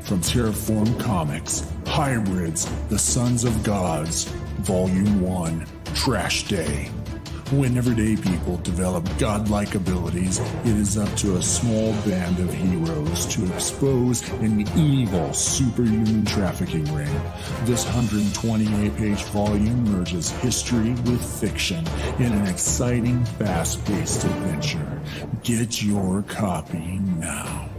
from Terraform Comics, Hybrids, The Sons of Gods, Volume 1, Trash Day. When everyday people develop godlike abilities, it is up to a small band of heroes to expose an evil superhuman trafficking ring. This 128-page volume merges history with fiction in an exciting, fast-paced adventure. Get your copy now.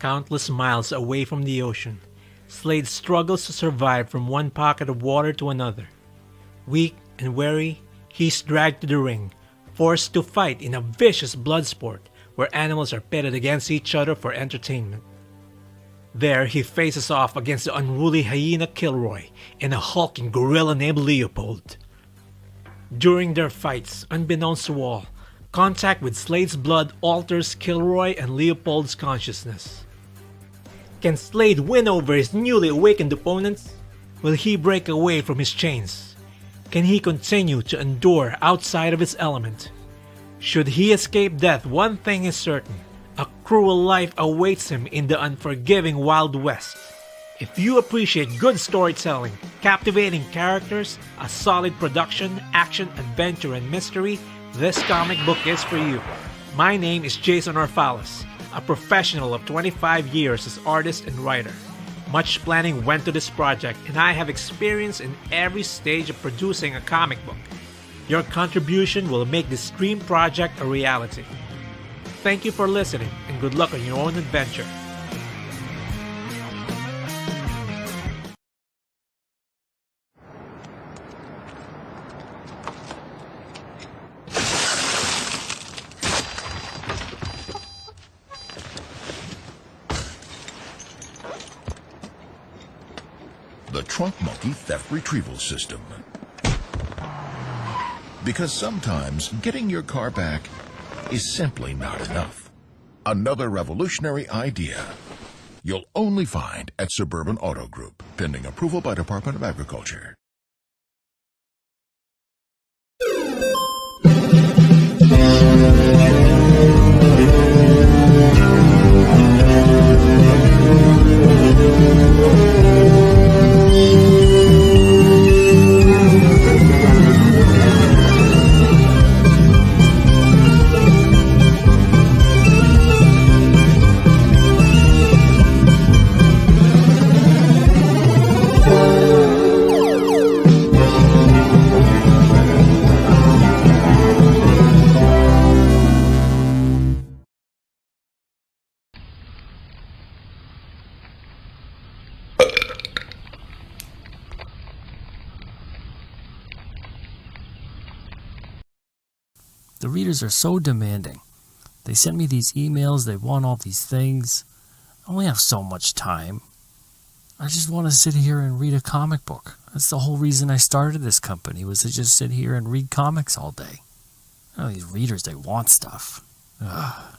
Countless miles away from the ocean, Slade struggles to survive from one pocket of water to another. Weak and weary, he's dragged to the ring, forced to fight in a vicious blood sport where animals are pitted against each other for entertainment. There he faces off against the unruly hyena Kilroy and a hulking gorilla named Leopold. During their fights, unbeknownst to all, contact with Slade's blood alters Kilroy and Leopold's consciousness. Can Slade win over his newly awakened opponents? Will he break away from his chains? Can he continue to endure outside of his element? Should he escape death, one thing is certain: a cruel life awaits him in the unforgiving Wild West. If you appreciate good storytelling, captivating characters, a solid production, action, adventure, and mystery, this comic book is for you. My name is Jason Orfalis, a professional of 25 years as artist and writer. Much planning went to this project, and I have experience in every stage of producing a comic book. Your contribution will make this dream project a reality. Thank you for listening, and good luck on your own adventure. The Trunk Monkey Theft Retrieval System. Because sometimes getting your car back is simply not enough. Another revolutionary idea you'll only find at Suburban Auto Group, pending approval by Department of Agriculture. The readers are so demanding. They send me these emails, they want all these things. I only have so much time. I just want to sit here and read a comic book. That's the whole reason I started this company, was to just sit here and read comics all day. Oh, these readers, they want stuff. Ugh.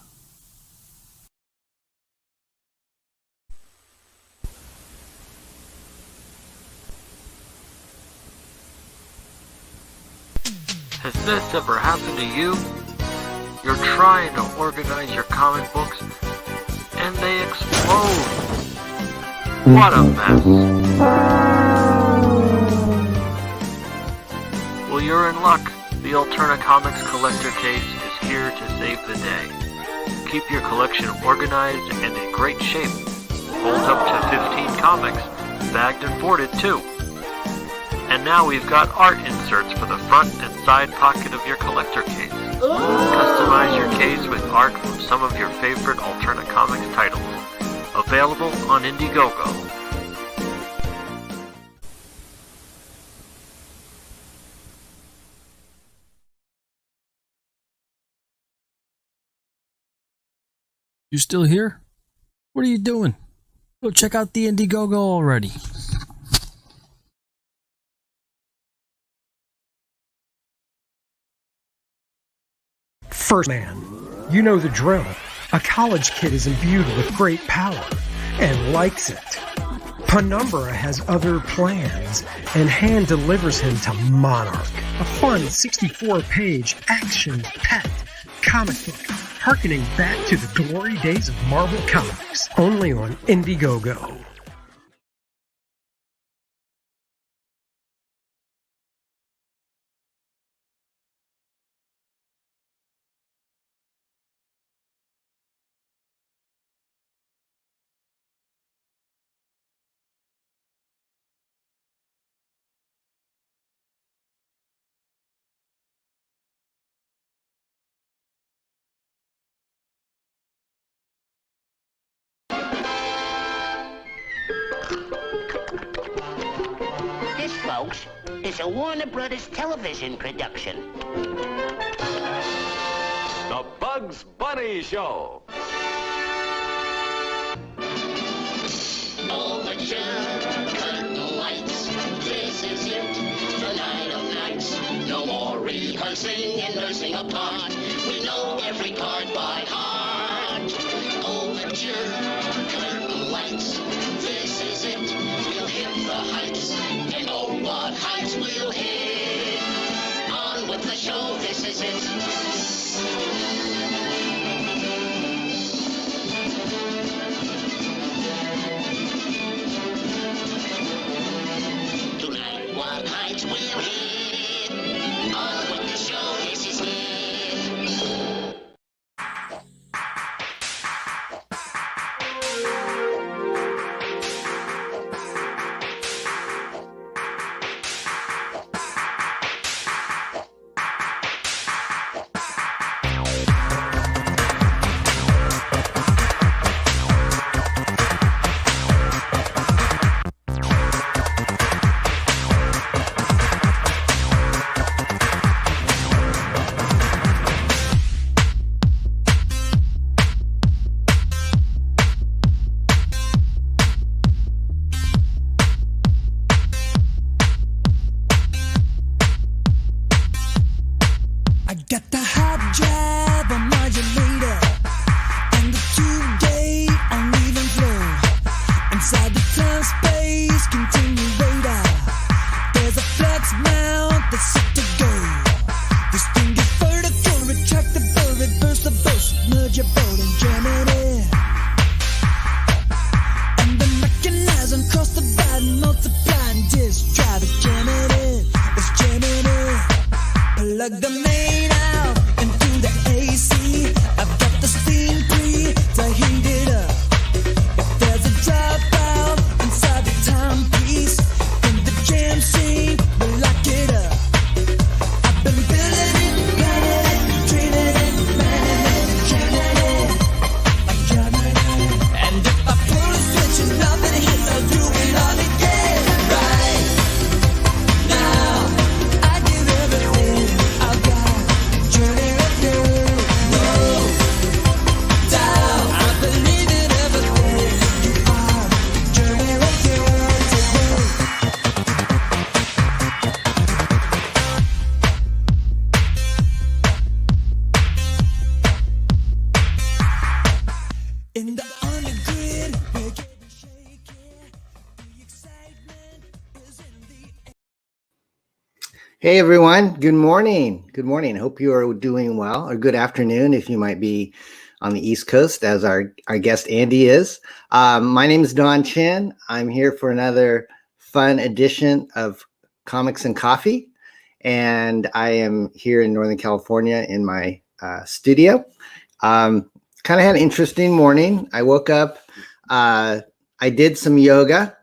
Has this ever happened to you? You're trying to organize your comic books, and they explode. What a mess. Well, you're in luck. The Alterna Comics Collector Case is here to save the day. Keep your collection organized and in great shape. Holds up to 15 comics, bagged and boarded too. And now we've got art inserts for the front and side pocket of your collector case. Customize your case with art from some of your favorite Alterna Comics titles. Available on Indiegogo. You still here? What are you doing? Go check out the Indiegogo already. First man, You know the drill. A college kid is imbued with great power and likes it. Penumbra has other plans, and hand delivers him to Monarch, a fun 64-page action-packed comic book harkening back to the glory days of Marvel Comics, only on Indiegogo. This, folks, is a Warner Brothers television production. The Bugs Bunny Show. Overture, curtain lights, this is it, the night of nights. No more rehearsing and nursing a part. We know every part by heart. Overture, curtain lights, this is it, we'll hit the heights. And oh, what heights we'll hit. On with the show, this is it. Tonight, what heights we'll hit. On with the show, this is it. I got the hot drive on modulator and the two-gate on even flow. Inside the time space continuator, there's a flex mount that's set to go. This thing is vertical, retractable, reversible, submergible, and Germany. And the mechanism cross the divide, multiply and disk drive. It's Germany, it's Germany. Plug the main out into the AC. I've got the steam pre to heat it up. If there's a dropout inside the timepiece, then the jam scene will lock it up. I've been building it, planning it, dreaming it, planning it, jamming it, I'm jamming it. And if I pull a switch and nothing hits, I'll do it all again. Right now, I give everything I've got. Journey up here, roll down. I believe in everything you are. Journey up here, take roll. In the undergrid, we're getting shaky. The excitement is in the Hey everyone, good morning. Good morning. Hope you are doing well, or good afternoon if you might be on the East Coast, as our guest Andy is. My name is Don Chin. I'm here for another fun edition of Comics and Coffee, and I am here in Northern California in my studio. Kind of had an interesting morning. I woke up, I did some yoga.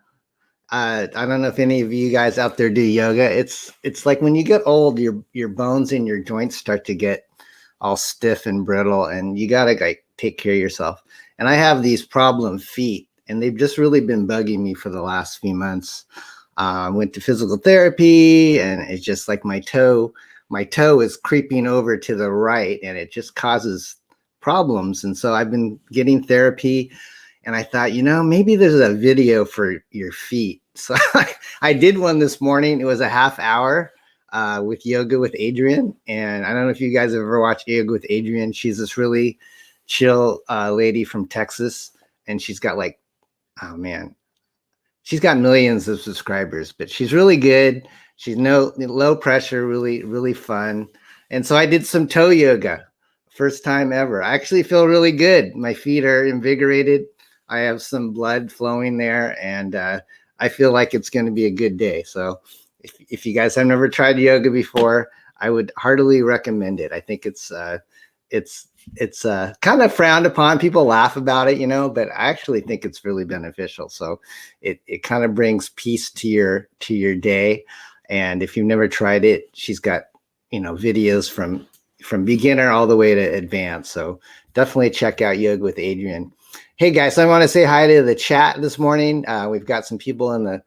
I don't know if any of you guys out there do yoga. It's like when you get old, your bones and your joints start to get all stiff and brittle, and you gotta like take care of yourself. And I have these problem feet, and they've just really been bugging me for the last few months. Went to physical therapy, and it's just like my toe is creeping over to the right, and it just causes problems. And so I've been getting therapy. And I thought, maybe there's a video for your feet. So I did one this morning. It was a half hour. with Yoga with Adrian. And I don't know if you guys have ever watched Yoga with Adrian. She's this really chill lady from Texas, and she's got like, oh man, she's got millions of subscribers, but she's really good. She's low pressure, really, really fun. And so I did some toe yoga, first time ever. I actually feel really good. My feet are invigorated. I have some blood flowing there, and I feel like it's going to be a good day. So if you guys have never tried yoga before, I would heartily recommend it. I think it's kind of frowned upon. People laugh about it, but I actually think it's really beneficial. So it kind of brings peace to your day. And if you've never tried it, she's got, videos from beginner all the way to advanced. So definitely check out Yoga with Adrian. Hey guys, I want to say hi to the chat this morning. We've got some people in the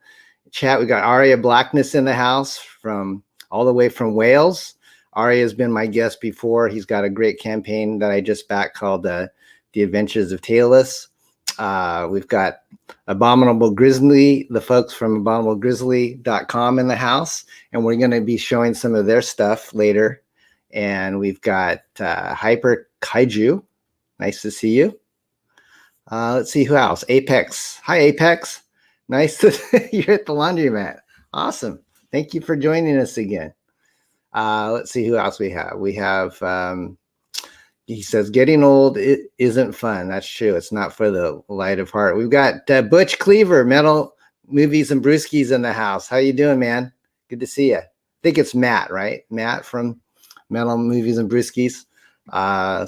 chat. We got Aria Blackness in the house from all the way from Wales. Ari has been my guest before. He's got a great campaign that I just backed called The Adventures of Tailless. We've got Abominable Grisly, the folks from abominablegrisly.com in the house, and we're going to be showing some of their stuff later. And we've got Hyper Kaiju. Nice to see you. Let's see who else. Apex. Hi, Apex. Nice to you're at the laundromat. Awesome. Thank you for joining us again. Let's see who else we have. We have, he says, getting old isn't fun. That's true. It's not for the light of heart. We've got Butch Cleaver, Metal Movies and Brewskis in the house. How you doing, man? Good to see you. I think it's Matt, right? Matt from Metal Movies and Brewskis.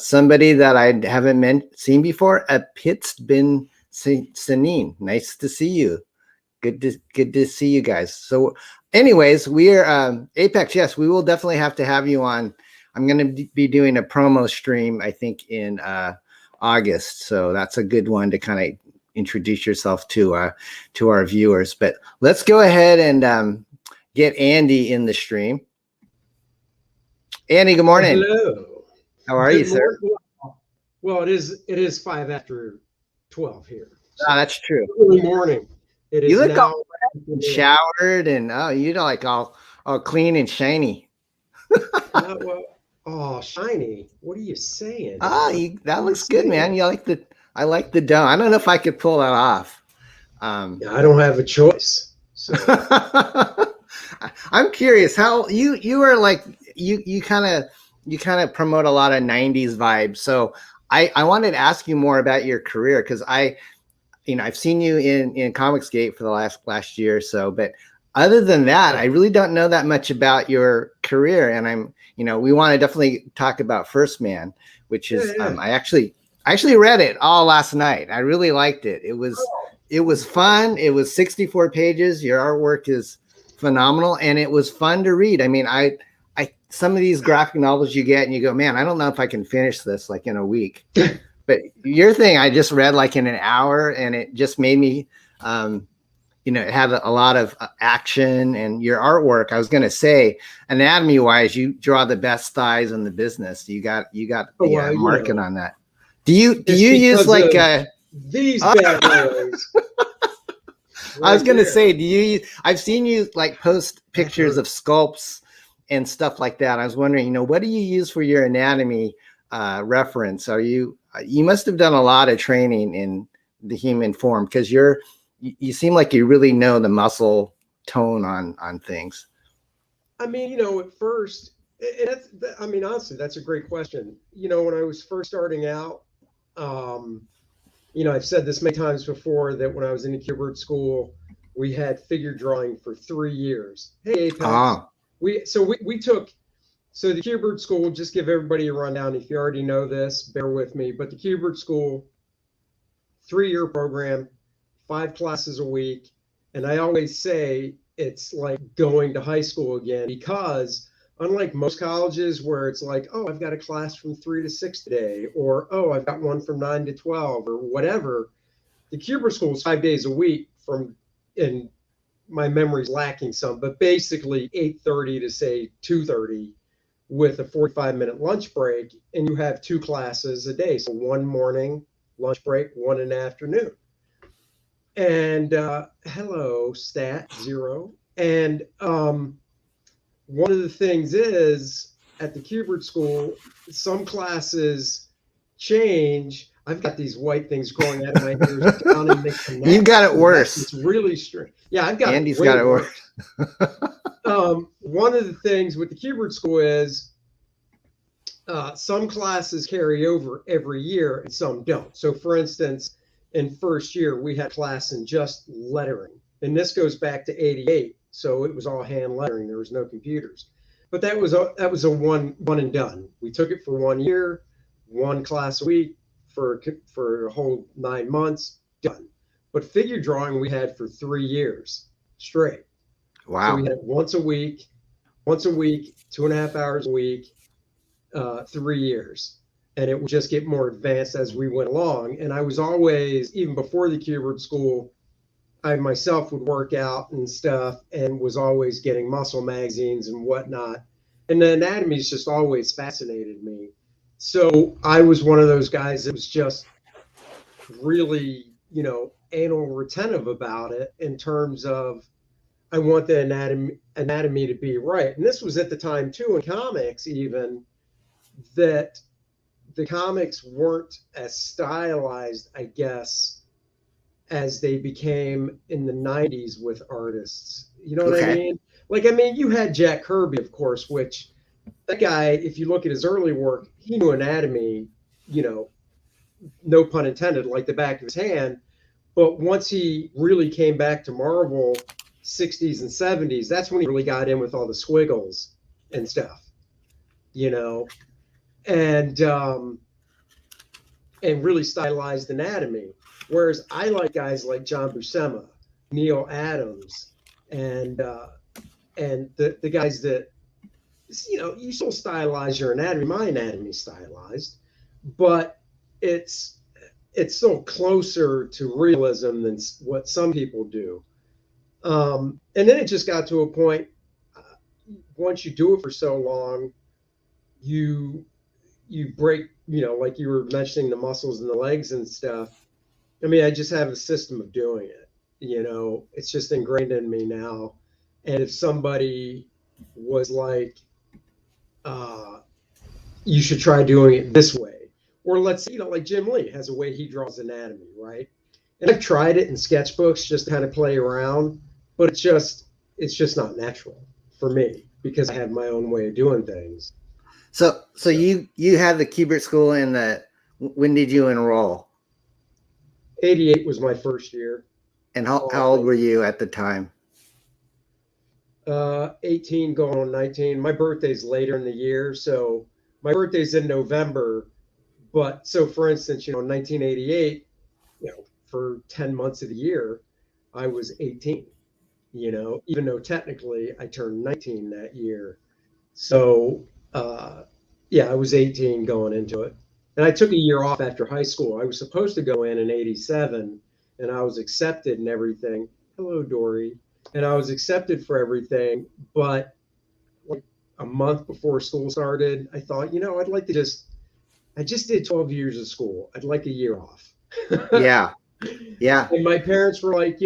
Somebody that I haven't seen before, a Pitts Bin Sanin. Nice to see you. Good to see you guys. So anyways, we are Apex. Yes, we will definitely have to have you on. I'm going to be doing a promo stream, I think, in August. So that's a good one to kind of introduce yourself to our viewers. But let's go ahead and get Andy in the stream. Andy, good morning. Hello. How are you, sir? Well, it is 5 after 12 here. So that's true. Early morning. It is. You look now all showered and you know, like all clean and shiny. Shiny. What are you saying? That looks good, man. I like the dome. I don't know if I could pull that off. I don't have a choice. So. I'm curious how you are like you kind of promote a lot of 90s vibes. So I wanted to ask you more about your career because I've seen you in Comicsgate for the last year or so, but other than that, I really don't know that much about your career. And we want to definitely talk about First Man, which is I actually read it all last night. I really liked it. It was fun. It was 64 pages. Your artwork is phenomenal, and it was fun to read. I mean, I some of these graphic novels you get and you go, man, I don't know if I can finish this like in a week. But your thing, I just read like in an hour, and it just made me, it had a lot of action. And your artwork, I was going to say, anatomy wise, you draw the best thighs in the business. You got the market on that. Do you use like these bad boys? I was going to say, I've seen you like post pictures of sculpts and stuff like that. I was wondering, what do you use for your anatomy reference? You must have done a lot of training in the human form because you seem like you really know the muscle tone on things. I mean, at first, honestly, that's a great question. When I was first starting out, I've said this many times before that when I was in the Q-Bird school, we had figure drawing for 3 years. Hey, Apex. We took. So the Q-Bird School, just give everybody a rundown. If you already know this, bear with me. But the Q-Bird School, 3-year program, 5 classes a week. And I always say it's like going to high school again because unlike most colleges where it's like, oh, I've got a class from 3 to 6 today, or, oh, I've got one from 9 to 12 or whatever, the Q-Bird School is 5 days a week and my memory's lacking some, but basically 8:30 to say 2:30. With a 45-minute lunch break, and you have 2 classes a day. So 1 morning lunch break, 1 in the afternoon. And hello, stat 0. And one of the things is at the Kubert School, some classes change. I've got these white things growing out of my ears down in the connect. You got it worse. It's really strange. Yeah, I've got Andy's it way got it worse. One of the things with the Kubert School is some classes carry over every year and some don't. So for instance, in first year, we had class in just lettering. And this goes back to 88. So it was all hand lettering. There was no computers. But that was a one and done. We took it for 1 year, one class a week for a whole 9 months, done. But figure drawing we had for 3 years straight. Wow. So we had it once a week, 2.5 hours a week, 3 years. And it would just get more advanced as we went along. And I was always, even before the Kubert School, I myself would work out and stuff and was always getting muscle magazines and whatnot. And the anatomy's just always fascinated me. So I was one of those guys that was just really, anal retentive about it in terms of I want the anatomy to be right. And this was at the time too in comics even that the comics weren't as stylized, I guess, as they became in the 90s with artists. You know what I mean? You had Jack Kirby, of course, which that guy, if you look at his early work, he knew anatomy, no pun intended, like the back of his hand. But once he really came back to Marvel 60s and 70s, that's when he really got in with all the squiggles and stuff, and really stylized anatomy. Whereas I like guys like John Buscema, Neil Adams, and the guys that, you still stylize your anatomy. My anatomy's stylized, but it's still closer to realism than what some people do. And then it just got to a point, once you do it for so long, you break, like you were mentioning the muscles in the legs and stuff. I just have a system of doing it, it's just ingrained in me now. And if somebody was like, you should try doing it this way, or let's say, like Jim Lee has a way he draws anatomy, right? And I've tried it in sketchbooks just to kind of play around, but it's just not natural for me because I have my own way of doing things. So you had the Kubert School when did you enroll? 88 was my first year. And how old were you at the time? 18 going on 19. My birthday's later in the year. So my birthday's in November. But so for instance, 1988, for 10 months of the year, I was 18, even though technically I turned 19 that year. So, I was 18 going into it. And I took a year off after high school. I was supposed to go in 87, and I was accepted and everything. Hello, Dory. And I was accepted for everything. But like a month before school started, I thought, I'd like to I just did 12 years of school. I'd like a year off. Yeah. Yeah. And my parents were like,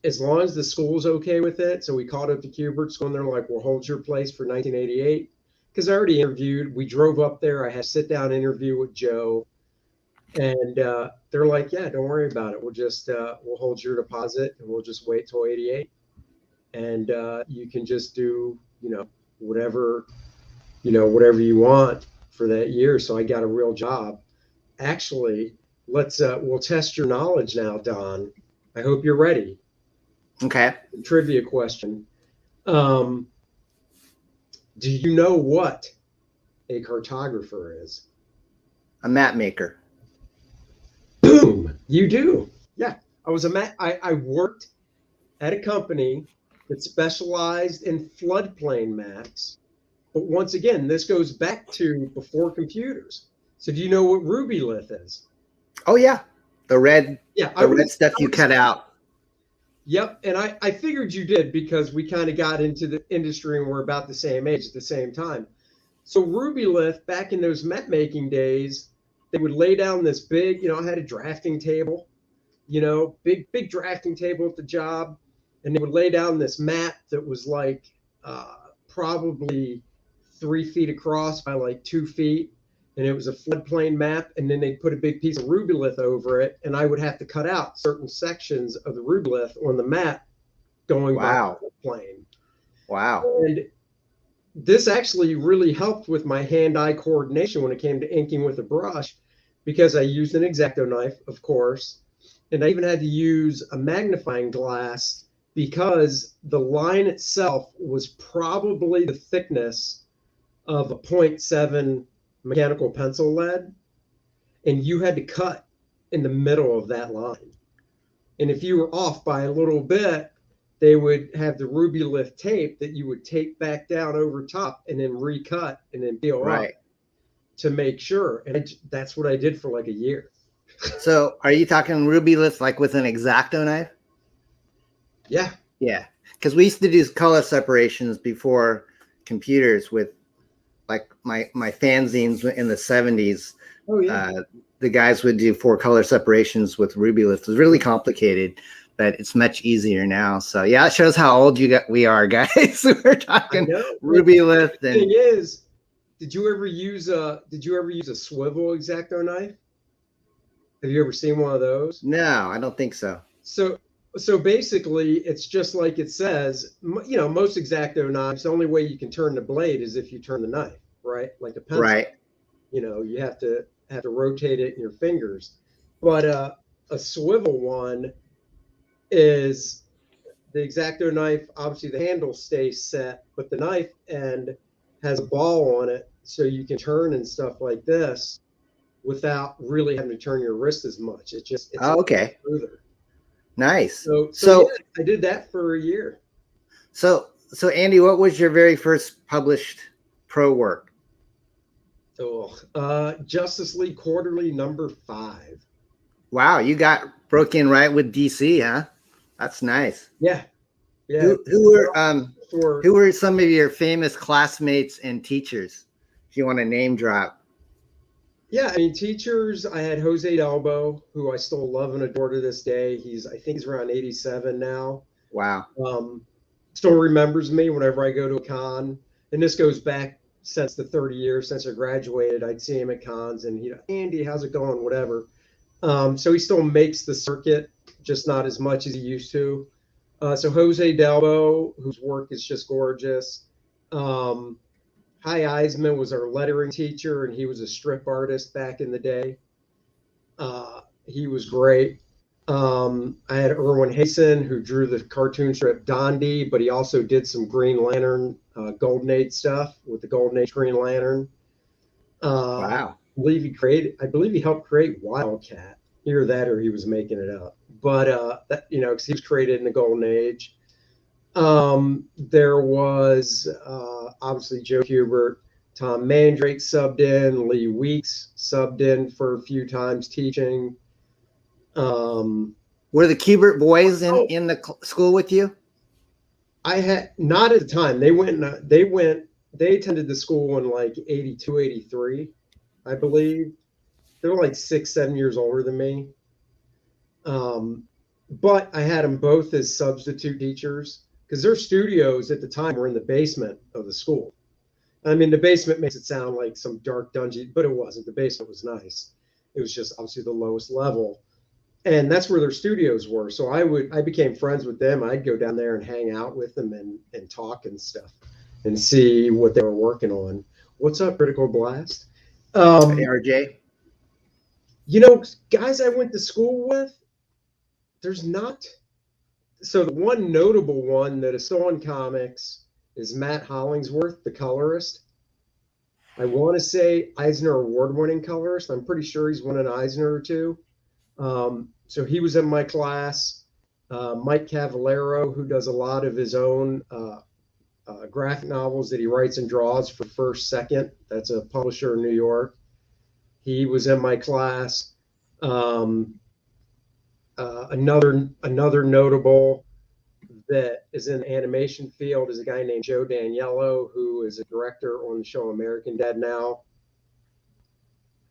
as long as the school's okay with it. So we called up the Kubert School and they're like, we'll hold your place for 1988. Because I already interviewed. We drove up there. I had a sit-down interview with Joe. And they're like, yeah, don't worry about it. We'll just, we'll hold your deposit and we'll just wait till 88. And you can just do, whatever you want for that year. So I got a real job. Actually, we'll test your knowledge now, Don. I hope you're ready. Okay. Trivia question. Do you know what a cartographer is? A map maker. Boom. You do. Yeah. I worked at a company that specialized in floodplain maps. But once again, this goes back to before computers. So do you know what Rubylith is? Oh yeah. The red stuff you cut out. Yep. And I figured you did because we kind of got into the industry and we're about the same age at the same time. So Rubylith, back in those map making days, they would lay down this big, I had a drafting table, big drafting table at the job. And they would lay down this map that was like probably 3 feet across by like 2 feet. And it was a floodplain map. And then they put a big piece of rubylith over it. And I would have to cut out certain sections of the rubylith on the map going by the floodplain. Wow. And this actually really helped with my hand-eye coordination when it came to inking with a brush, because I used an X-Acto knife, of course, and I even had to use a magnifying glass because the line itself was probably the thickness of a 0.7 mechanical pencil lead, and you had to cut in the middle of that line. And if you were off by a little bit, they would have the rubylith tape that you would tape back down over top and then recut and then peel up to make sure. And that's what I did for like a year. So are you talking rubylith like with an X-Acto knife? Yeah. Yeah. Because we used to do color separations before computers with like my fanzines in the 70s. Oh, yeah. The guys would do 4 color separations with rubylith. It was really complicated, but it's much easier now. So yeah, it shows how old we are, guys. We're talking rubylith. The thing is, did you ever use a swivel X-Acto knife? Have you ever seen one of those? No, I don't think so. So basically, it's just like it says. You know, most X-Acto knives, the only way you can turn the blade is if you turn the knife, right? Like a pencil. Right. You know, you have to rotate it in your fingers. But a swivel one is the X-Acto knife. Obviously, the handle stays set, but the knife end has a ball on it, so you can turn and stuff like this without really having to turn your wrist as much. It's okay. Smoother. Nice. So yeah, I did that for a year. So Andy, what was your very first published pro work? Justice League Quarterly #5. Wow, you broke in right with DC, huh? That's nice. Yeah. Yeah. Who were some of your famous classmates and teachers, if you want to name drop? Yeah, I mean, teachers, I had Jose Delbo, who I still love and adore to this day. I think he's around 87 now. Wow. Still remembers me whenever I go to a con. And this goes back since the 30 years since I graduated. I'd see him at cons and Andy, how's it going? Whatever. So he still makes the circuit, just not as much as he used to. So Jose Delbo, whose work is just gorgeous. Hi Eisman was our lettering teacher, and he was a strip artist back in the day. He was great. I had Erwin Hasen, who drew the cartoon strip Dondi, but he also did some Green Lantern, Golden Age stuff with the Golden Age Green Lantern. Wow. I believe he helped create Wildcat. Either that or he was making it up. But because he was created in the Golden Age. There was obviously Joe Hubert, Tom Mandrake subbed in, Lee Weeks subbed in for a few times teaching. Were the Kubert boys in the school with you? I had not at the time. They attended the school in like 82, 83, I believe. They're like 6-7 years older than me. But I had them both as substitute teachers because their studios at the time were in the basement of the school. I mean, the basement makes it sound like some dark dungeon, but it wasn't. The basement was nice. It was just obviously the lowest level. And that's where their studios were. So I became friends with them. I'd go down there and hang out with them and talk and stuff and see what they were working on. What's up, Critical Blast? ARJ? Guys I went to school with, there's not. So the one notable one that is still in comics is Matt Hollingsworth, the colorist. I want to say Eisner Award-winning colorist. I'm pretty sure he's won an Eisner or two. So he was in my class. Mike Cavallero, who does a lot of his own graphic novels that he writes and draws for First Second. That's a publisher in New York. He was in my class. Another notable that is in the animation field is a guy named Joe Daniello, who is a director on the show American Dad now,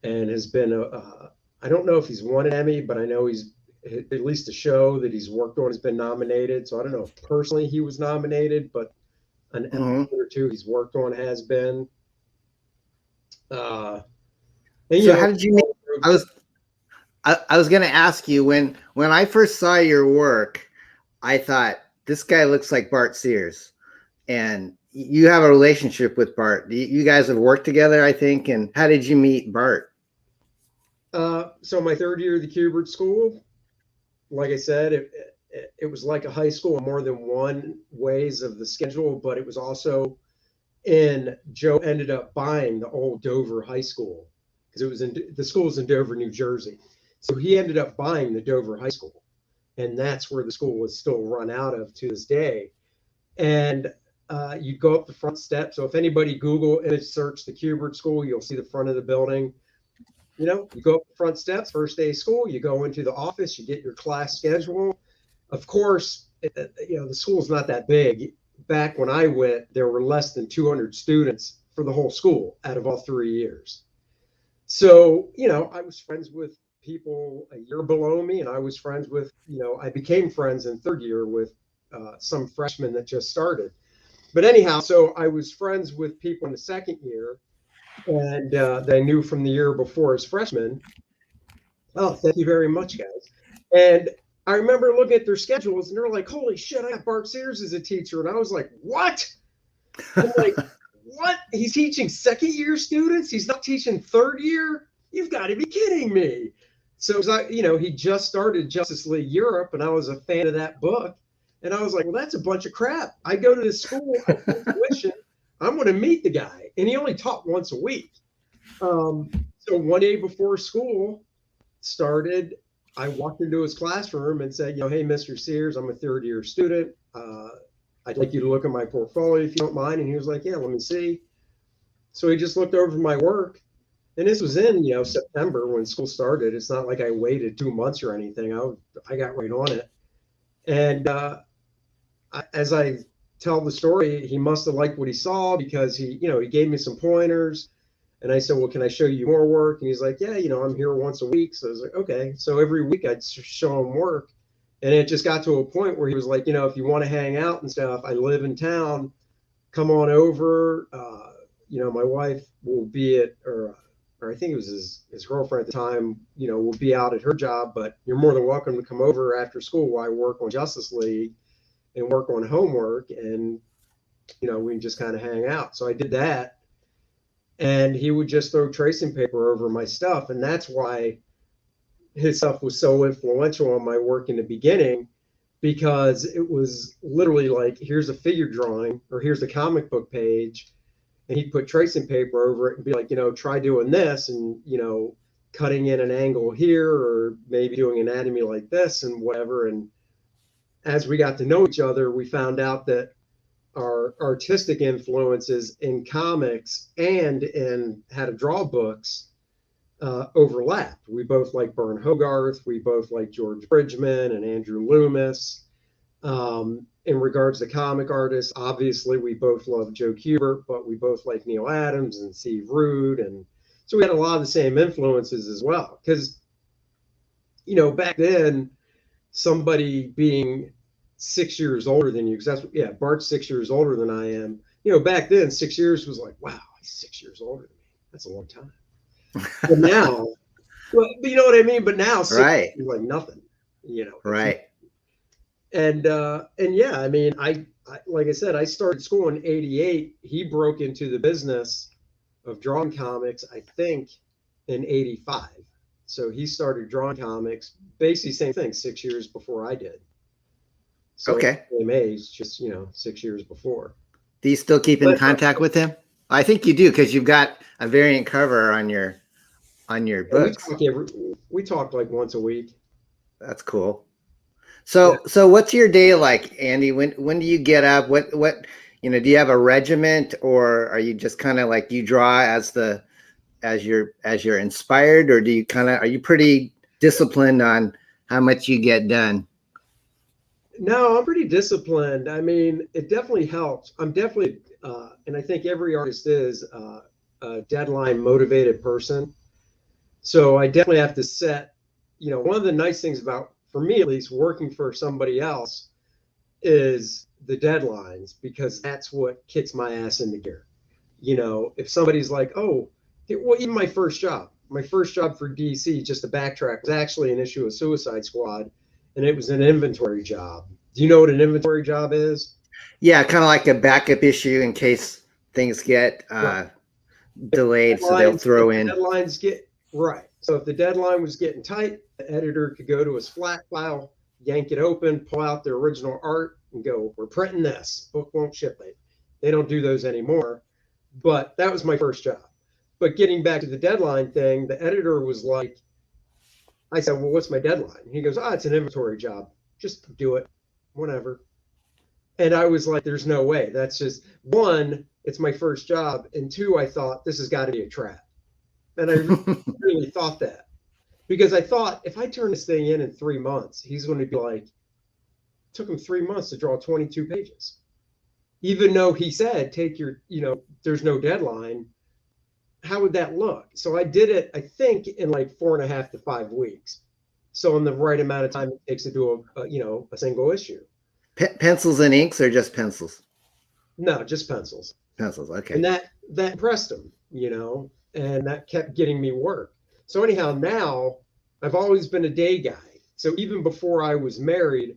and has been I don't know if he's won an Emmy, but I know he's at least a show that he's worked on has been nominated. So I don't know if personally he was nominated, but an episode or two he's worked on has been. And, so how did you meet? I was going to ask you, when I first saw your work, I thought this guy looks like Bart Sears, and you have a relationship with Bart. You guys have worked together, I think. And how did you meet Bart? So my third year of the Kubert School, like I said, it was like a high school in more than one ways of the schedule, but it was also Joe ended up buying the old Dover High School because the school's in Dover, New Jersey. So he ended up buying the Dover High School, and that's where the school was still run out of to this day. And you go up the front steps. So if anybody Google image search the Kubert School, you'll see the front of the building. You go up the front steps, first day of school, you go into the office, you get your class schedule. Of course, the school's not that big. Back when I went, there were less than 200 students for the whole school out of all 3 years. So, I was friends with people a year below me, and I was friends with, I became friends in third year with some freshmen that just started. But anyhow, so I was friends with people in the second year, and they knew from the year before as freshmen. Oh, thank you very much, guys. And I remember looking at their schedules, and they're like, holy shit, I got Bart Sears as a teacher. And I was like, what? I'm like, what? He's teaching second year students? He's not teaching third year? You've got to be kidding me. So it was like, he just started Justice League Europe, and I was a fan of that book. And I was like, well, that's a bunch of crap. I go to this school, I pay tuition, I'm going to meet the guy. And he only taught once a week. So one day before school started, I walked into his classroom and said, hey, Mr. Sears, I'm a third year student. I'd like you to look at my portfolio if you don't mind. And he was like, yeah, let me see. So he just looked over my work. And this was in, September when school started. It's not like I waited 2 months or anything. I got right on it. And as I tell the story, he must have liked what he saw because he gave me some pointers. And I said, well, can I show you more work? And he's like, yeah, I'm here once a week. So I was like, okay. So every week I'd show him work. And it just got to a point where he was like, if you want to hang out and stuff, I live in town, come on over. My wife will be at, or I think it was his girlfriend at the time, will be out at her job, but you're more than welcome to come over after school while I work on Justice League and work on homework. And, we can just kind of hang out. So I did that. And he would just throw tracing paper over my stuff. And that's why his stuff was so influential on my work in the beginning, because it was literally like, here's a figure drawing or here's a comic book page. And he'd put tracing paper over it and be like, try doing this and, cutting in an angle here or maybe doing anatomy like this and whatever. And as we got to know each other, we found out that our artistic influences in comics and in how to draw books overlapped. We both like Byrne Hogarth. We both like George Bridgman and Andrew Loomis. In regards to comic artists, obviously we both love Joe Kubert, but we both like Neil Adams and Steve Rude. And so we had a lot of the same influences as well. Because, back then, somebody being 6 years older than you, because Bart's 6 years older than I am. Back then 6 years was like, wow, he's 6 years older than me. That's a long time. But now, but you know what I mean? But now 6 years is like nothing, Right. And yeah, I mean, I like I said, I started school in '88. He broke into the business of drawing comics, I think, in '85. So he started drawing comics, basically same thing, 6 years before I did. So okay. Same age, just 6 years before. Do you still keep in contact with him? I think you do, because you've got a variant cover on your books. We talk like once a week. That's cool. So what's your day like, Andy? When do you get up? What do you have a regiment, or are you just kind of like you draw as you're inspired, or are you pretty disciplined on how much you get done? No, I'm pretty disciplined. I mean, it definitely helps. I'm definitely, and I think every artist is a deadline motivated person. So I definitely have to set, one of the nice things about, for me at least, working for somebody else is the deadlines because that's what kicks my ass into gear. You know, if somebody's like, oh, well, even my first job for DC, just to backtrack, was actually an issue of Suicide Squad, and it was an inventory job. Do you know what an inventory job is? Yeah, kind of like a backup issue in case things get delayed, so they'll throw in. Deadlines get right. So if the deadline was getting tight, the editor could go to his flat file, yank it open, pull out the original art, and go, we're printing this. Book won't ship it. They don't do those anymore. But that was my first job. But getting back to the deadline thing, the editor was like, I said, well, what's my deadline? He goes, it's an inventory job. Just do it, whatever. And I was like, there's no way. That's just, one, it's my first job. And two, I thought, this has got to be a trap. And I really thought that. Because I thought, if I turn this thing in 3 months, he's going to be like, it took him 3 months to draw 22 pages. Even though he said, take your, there's no deadline. How would that look? So I did it, I think, in like 4.5 to 5 weeks. So in the right amount of time it takes to do a single issue. Pencils and inks, or just pencils? No, just pencils. Pencils, okay. And that impressed him, and that kept getting me work. So anyhow, now I've always been a day guy. So even before I was married,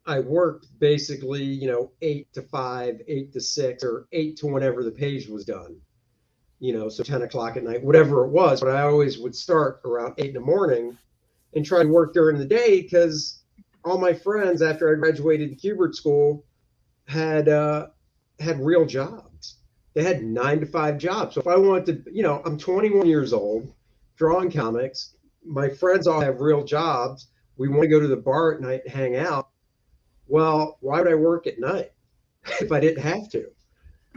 I worked basically, 8 to 5, 8 to 6, or 8 to whenever the page was done. So 10 o'clock at night, whatever it was. But I always would start around 8 in the morning and try to work during the day, because all my friends, after I graduated the Kubert School, had real jobs. They had 9 to 5 jobs. So if I wanted to, I'm 21 years old, drawing comics. My friends all have real jobs. We want to go to the bar at night and hang out. Well, why would I work at night if I didn't have to?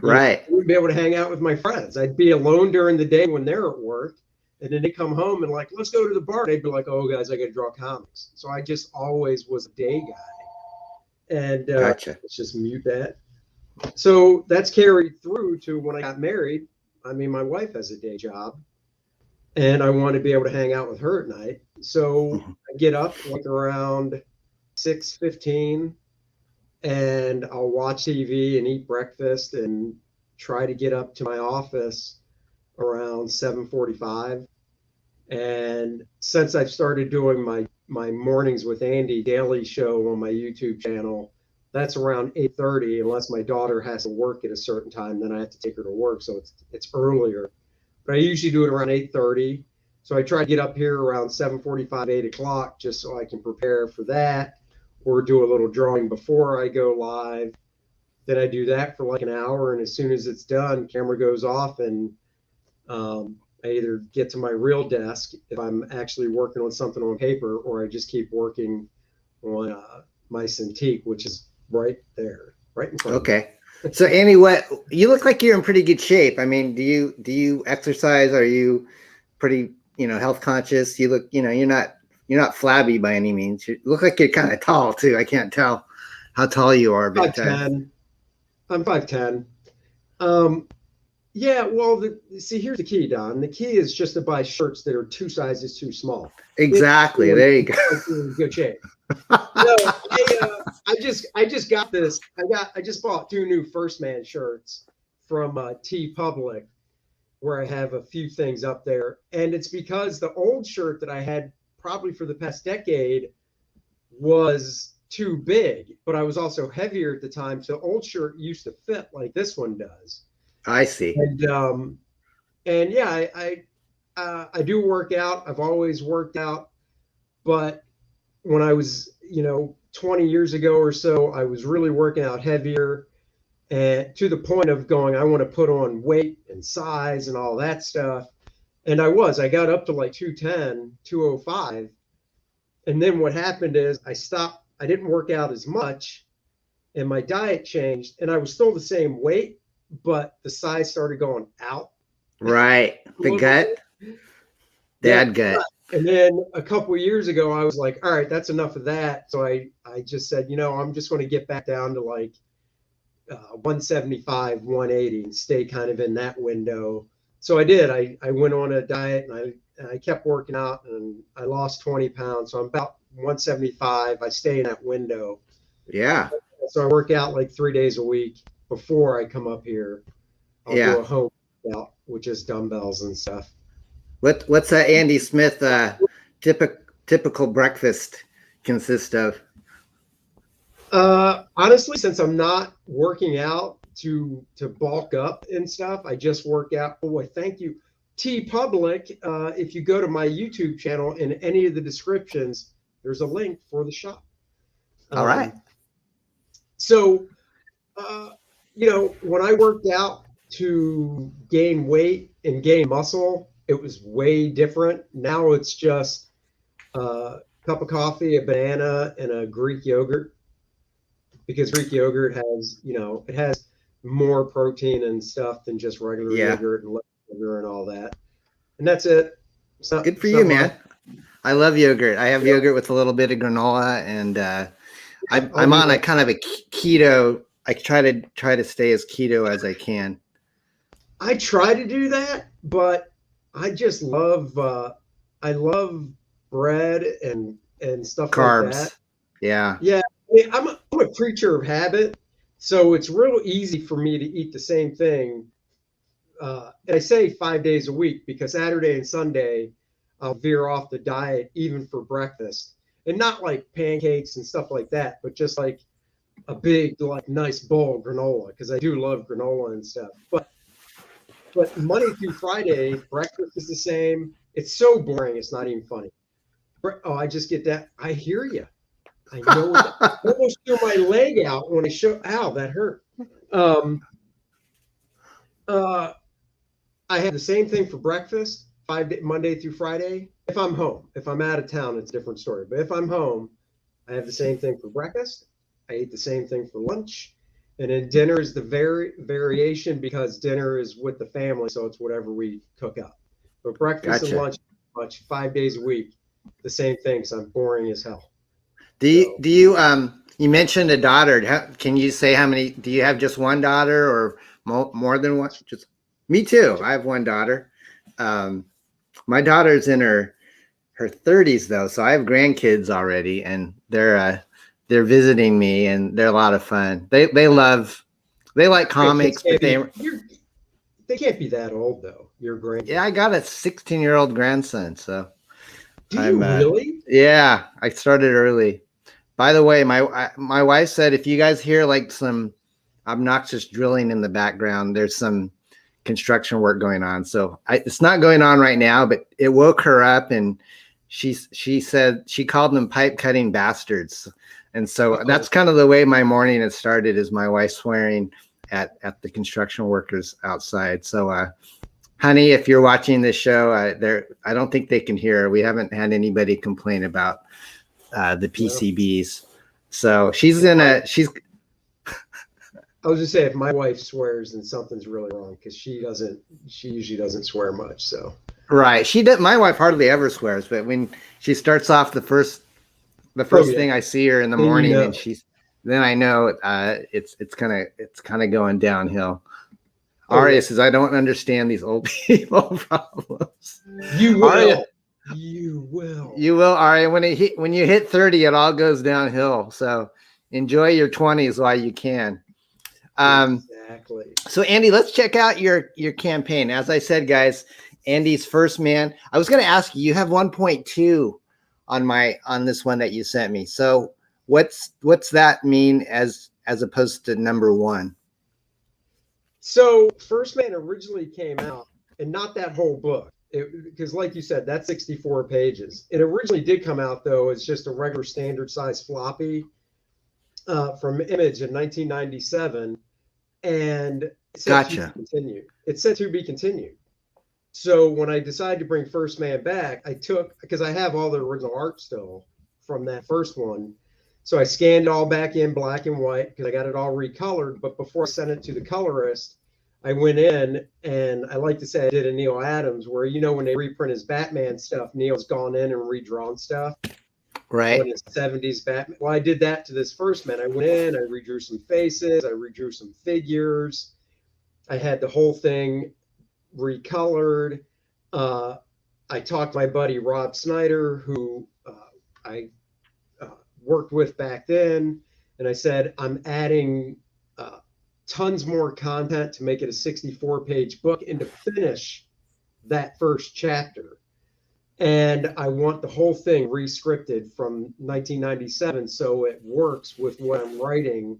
Right. I wouldn't be able to hang out with my friends. I'd be alone during the day when they're at work. And then they come home and like, let's go to the bar. They'd be like, oh, guys, I got to draw comics. So I just always was a day guy. And gotcha. Let's just mute that. So that's carried through to when I got married. I mean, my wife has a day job, and I want to be able to hang out with her at night. So I get up like around 6:15, and I'll watch TV and eat breakfast and try to get up to my office around 7:45. And since I've started doing my Mornings with Andy daily show on my YouTube channel, that's around 8:30, unless my daughter has to work at a certain time, then I have to take her to work. So it's earlier, but I usually do it around 8:30. So I try to get up here around 7:45, 8 o'clock, just so I can prepare for that, or do a little drawing before I go live. Then I do that for like an hour, and as soon as it's done, camera goes off, and I either get to my real desk if I'm actually working on something on paper, or I just keep working on my Cintiq, which is right there, right in front of me. Okay. So Andy, what you look like you're in pretty good shape. I mean, do you exercise? Are you pretty, health conscious? You look, you're not flabby by any means. You look like you're kind of tall too. I can't tell how tall you are. 5'10". I'm 5'10". Yeah, well, see, here's the key, Don. The key is just to buy shirts that are 2 sizes too small. Exactly. There you go. In good shape. I just got this. I just bought 2 new First Man shirts from T Public, where I have a few things up there, and it's because the old shirt that I had probably for the past decade was too big, but I was also heavier at the time, so the old shirt used to fit like this one does. I see. And yeah, I do work out. I've always worked out, but when I was 20 years ago or so, I was really working out heavier, and to the point of going, I want to put on weight and size and all that stuff. And I got up to like 210, 205. And then what happened is I stopped. I didn't work out as much, and my diet changed, and I was still the same weight, but the size started going out. Right. The gut. Dad gut. And then a couple of years ago, I was like, all right, that's enough of that. So I just said, I'm just going to get back down to like 175, 180 and stay kind of in that window. So I did. I went on a diet, and I kept working out, and I lost 20 pounds. So I'm about 175. I stay in that window. Yeah. So I work out like 3 days a week before I come up here. I'll do a home workout with just dumbbells and stuff. What's Andy Smith typical breakfast consist of? Honestly, since I'm not working out to bulk up and stuff, I just work out. Oh, thank you, T Public. If you go to my YouTube channel, in any of the descriptions, there's a link for the shop. All right. So, when I worked out to gain weight and gain muscle, it was way different. Now it's just a cup of coffee, a banana, and a Greek yogurt, because Greek yogurt has, it has more protein and stuff than just regular yogurt and sugar and all that. And that's it. Good for you, man. I love yogurt. I have yogurt with a little bit of granola, and I'm on a kind of a keto. I try to stay as keto as I can. I try to do that, but I just love I love bread and stuff Carbs. like that. Yeah. Yeah. I mean, I'm a creature of habit, so it's real easy for me to eat the same thing. And I say 5 days a week because Saturday and Sunday I'll veer off the diet even for breakfast, and not like pancakes and stuff like that, but just like a big, like, nice bowl of granola, because I do love granola and stuff. But Monday through Friday, breakfast is the same. It's so boring, it's not even funny. Oh, I just get that. I hear you. I know. I almost threw my leg out when I show. Ow, that hurt. I have the same thing for breakfast, Monday through Friday. If I'm home, if I'm out of town, it's a different story. But if I'm home, I have the same thing for breakfast. I eat the same thing for lunch, and then dinner is the variation, because dinner is with the family, so it's whatever we cook up. But breakfast and lunch, 5 days a week, the same thing. So I'm boring as hell. Do you you mentioned a daughter? Can you say how many? Do you have just one daughter or more than one? Just me too. I have one daughter. My daughter's in her 30s though, so I have grandkids already, and they're visiting me, and they're a lot of fun. They like comics, but they can't be that old though. Your grandkids. Yeah, I got a 16-year-old grandson, so. Do you really? Yeah, I started early. By the way, my wife said if you guys hear like some obnoxious drilling in the background, there's some construction work going on. So it's not going on right now, but it woke her up, and she said she called them pipe cutting bastards. And so that's kind of the way my morning has started, is my wife swearing at the construction workers outside. So, honey, if you're watching this show, I don't think they can hear. We haven't had anybody complain about the PCBs. So she's I was just saying, if my wife swears, then something's really wrong, because she usually doesn't swear much. So right, my wife hardly ever swears, but when she starts off, the first thing I see her in the morning, and then I know it's kind of going downhill. Aria says, I don't understand these old people problems. You will. Aria, you will. You will, Aria. When you hit 30, it all goes downhill. So enjoy your 20s while you can. Exactly. So Andy, let's check out your campaign. As I said, guys, Andy's First Man. I was going to ask you. You have 1.2 on this one that you sent me. So what's that mean as opposed to number 1? So First Man originally came out, and not that whole book, because like you said, that's 64 pages. It originally did come out though as just a regular standard size floppy from Image in 1997, and it said to be continued. It said to be continued. So when I decided to bring First Man back, because I have all the original art still from that first one. So I scanned it all back in black and white, because I got it all recolored. But before I sent it to the colorist, I went in, and I like to say I did a Neil Adams, where, when they reprint his Batman stuff, Neil's gone in and redrawn stuff. Right. In his 70s Batman. Well, I did that to this First Man. I went in, I redrew some faces, I redrew some figures. I had the whole thing recolored. I talked to my buddy Rob Snyder, who I worked with back then, and I said, I'm adding tons more content to make it a 64-page book and to finish that first chapter. And I want the whole thing re-scripted from 1997 so it works with what I'm writing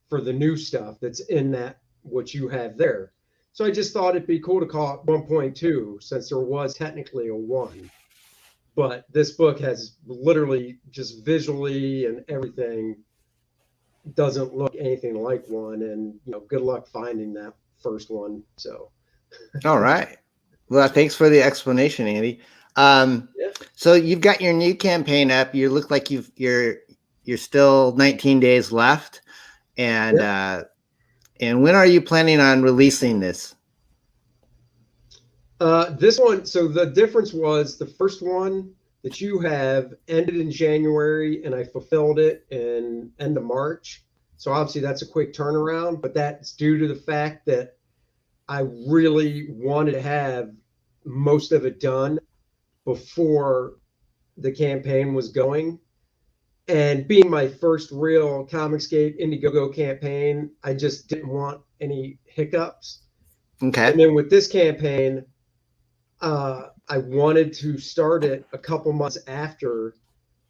for the new stuff that's in that, what you have there. So I just thought it'd be cool to call it 1.2 since there was technically a 1. But this book has literally just visually and everything doesn't look anything like 1. And, you know, good luck finding that first one. So. All right. Well, thanks for the explanation, Andy. So you've got your new campaign up. You look like you're still 19 days left. And and when are you planning on releasing this? This one, so the difference was the first one that you have ended in January and I fulfilled it in end of March. So obviously that's a quick turnaround, but that's due to the fact that I really wanted to have most of it done before the campaign was going. And being my first real Comicsgate Indiegogo campaign, I just didn't want any hiccups. Okay. And then with this campaign, I wanted to start it a couple months after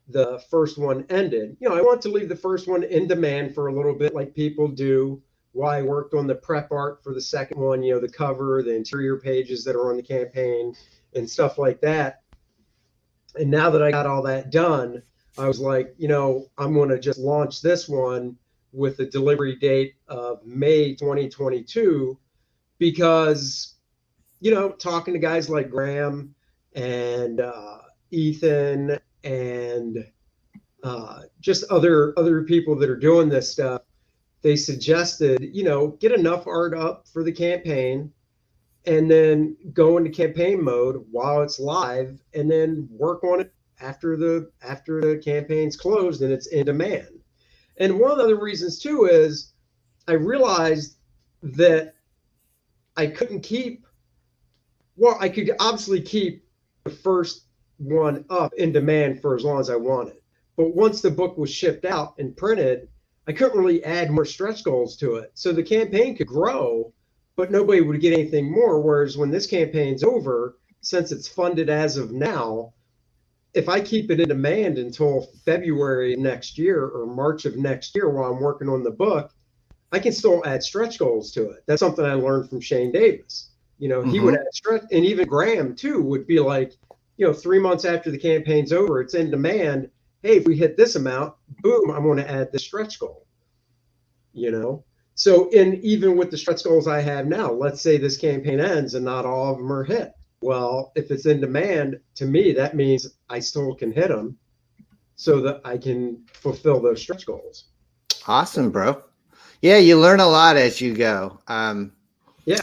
the first one ended. You know, I want to leave the first one in demand for a little bit like people do while I worked on the prep art for the second one, you know, the cover, the interior pages that are on the campaign and stuff like that. And now that I got all that done, I was like, you know, I'm going to just launch this one with the delivery date of May 2022 because, you know, talking to guys like Graham and Ethan and just other people that are doing this stuff, they suggested, you know, get enough art up for the campaign and then go into campaign mode while it's live and then work on it after the campaign's closed and it's in demand. And one of the other reasons too is I realized that I couldn't I could obviously keep the first one up in demand for as long as I wanted. But once the book was shipped out and printed, I couldn't really add more stretch goals to it. So the campaign could grow, but nobody would get anything more. Whereas when this campaign's over, since it's funded as of now, if I keep it in demand until February next year or March of next year while I'm working on the book, I can still add stretch goals to it. That's something I learned from Shane Davis. You know, he would add stretch, and even Graham too would be like, you know, 3 months after the campaign's over, it's in demand. Hey, if we hit this amount, boom, I'm going to add the stretch goal. You know, so even with the stretch goals I have now, let's say this campaign ends and not all of them are hit. Well, if it's in demand, to me, that means I still can hit them so that I can fulfill those stretch goals. Awesome, bro. Yeah, you learn a lot as you go. Yeah.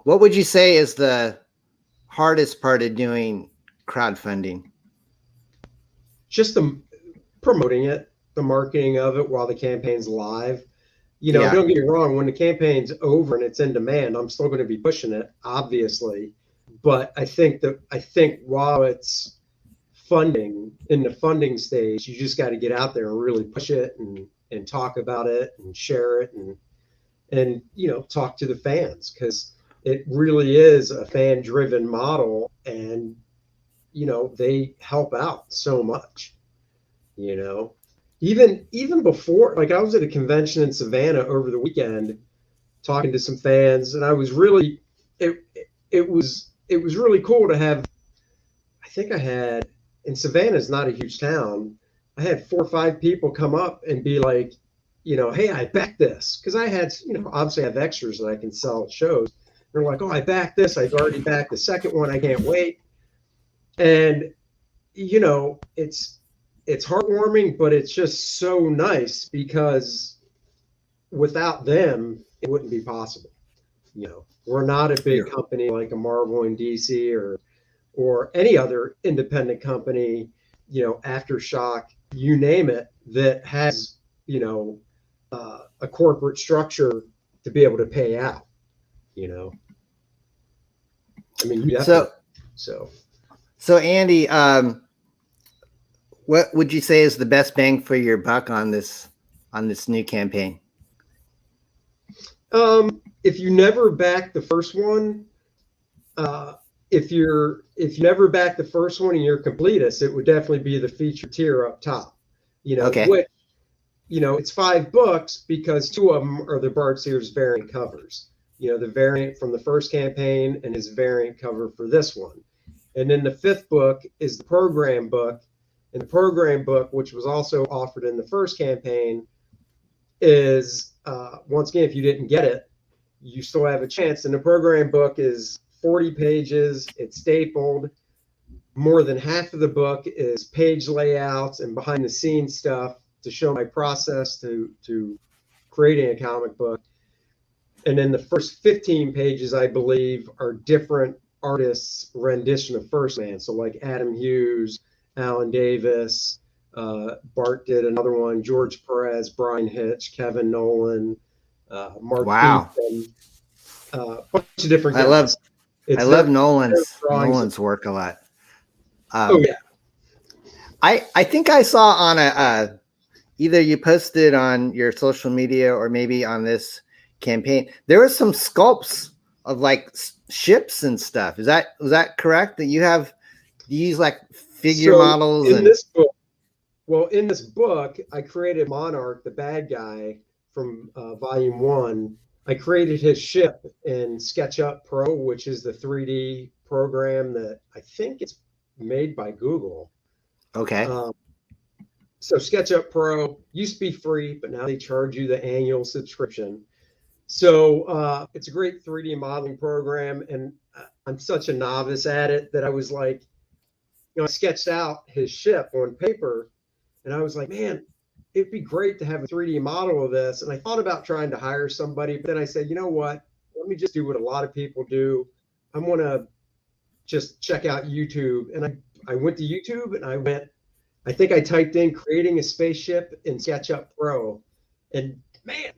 What would you say is the hardest part of doing crowdfunding? Just the promoting it, the marketing of it while the campaign's live. You know, don't get me wrong, when the campaign's over and it's in demand, I'm still going to be pushing it, obviously. But I think while it's in the funding stage, you just got to get out there and really push it and talk about it and share it and you know, talk to the fans, because it really is a fan-driven model, and you know, they help out so much. You know, even before, like I was at a convention in Savannah over the weekend talking to some fans, and I was really it was really cool to have. I think I had, and Savannah's not a huge town, I had 4 or 5 people come up and be like, you know, hey, I backed this, because I had, you know, obviously I have extras that I can sell at shows. They're like, oh, I backed this. I've already backed the second one. I can't wait. And, you know, it's heartwarming, but it's just so nice because without them, it wouldn't be possible. You know, we're not a big company like a Marvel and DC or any other independent company, you know, Aftershock, you name it, that has, you know, a corporate structure to be able to pay out, you know. I mean, so Andy, what would you say is the best bang for your buck on this on this new campaign? If you never back the first one, if you never back the first one and you're completist, it would definitely be the feature tier up top. Okay. Which, it's 5 books because 2 of them are the BRZRKR's variant covers. The variant from the first campaign and his variant cover for this one. And then the 5th book is the program book. And the program book, which was also offered in the first campaign, is, once again, if you didn't get it, you still have a chance. And the program book is 40 pages. It's stapled. More than half of the book is page layouts and behind the scenes stuff to show my process to creating a comic book. And then the first 15 pages, I believe, are different artists' rendition of First Man. So like Adam Hughes, Alan Davis, Bart did another one, George Perez, Brian Hitch, Kevin Nolan, Mark Beaton, a bunch of different guys. I love Nolan's work a lot. I think I saw on either you posted on your social media or maybe on this campaign, there was some sculpts of like ships and stuff. Was that correct? That you use like figure models in this book? Well, in this book, I created Monarch, the bad guy from Volume 1. I created his ship in SketchUp Pro, which is the 3D program that I think it's made by Google. Okay. So SketchUp Pro used to be free, but now they charge you the annual subscription. So it's a great 3D modeling program, and I'm such a novice at it that I was like, I sketched out his ship on paper, and I was like, man, it'd be great to have a 3D model of this. And I thought about trying to hire somebody, but then I said, you know what? Let me just do what a lot of people do. I'm going to just check out YouTube. And I went to YouTube and I think I typed in creating a spaceship in SketchUp Pro, and man,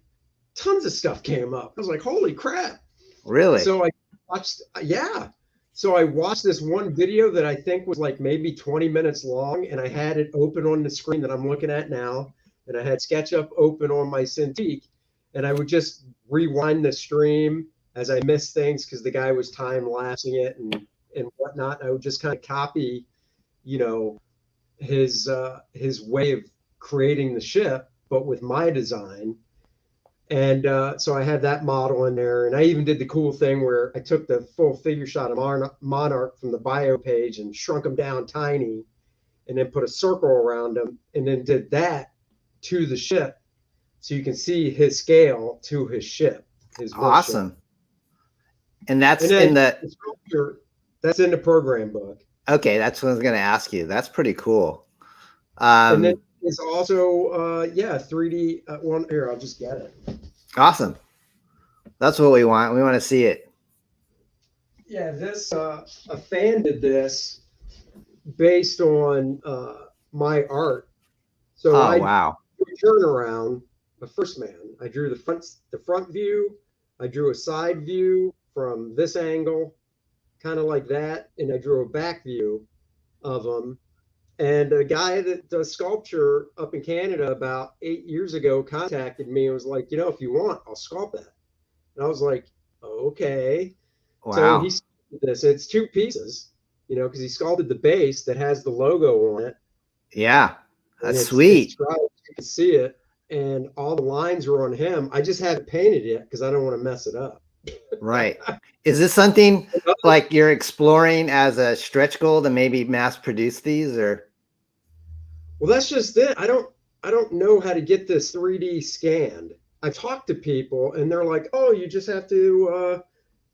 tons of stuff came up. I was like, holy crap. Really? So I watched, So I watched this one video that I think was like maybe 20 minutes long, and I had it open on the screen that I'm looking at now, and I had SketchUp open on my Cintiq, and I would just rewind the stream as I missed things because the guy was time-lapsing it and whatnot. I would just kind of copy, his way of creating the ship, but with my design. And so I had that model in there, and I even did the cool thing where I took the full figure shot of Monarch from the bio page and shrunk him down tiny, and then put a circle around him, and then did that to the ship, so you can see his scale to his ship. Awesome. Ship. And that's in the that's in the program book. Okay, that's what I was going to ask you. That's pretty cool. And then it's also 3D one here. I'll just get it. Awesome. That's what we want. We want to see it. Yeah, this a fan did this based on my art. So wow. Turn around the First Man. I drew the front view. I drew a side view from this angle, kind of like that, and I drew a back view of him. And a guy that does sculpture up in Canada about 8 years ago contacted me and was like, if you want, I'll sculpt that. And I was like, okay. Wow. So he sculpted this. It's 2 pieces, because he sculpted the base that has the logo on it. Yeah, that's sweet. You can see it. And all the lines are on him. I just haven't painted it because I don't want to mess it up. Right. Is this something like you're exploring as a stretch goal to maybe mass produce these, or? Well, that's just it. I don't know how to get this 3D scanned. I've talked to people and they're like, oh, you just have to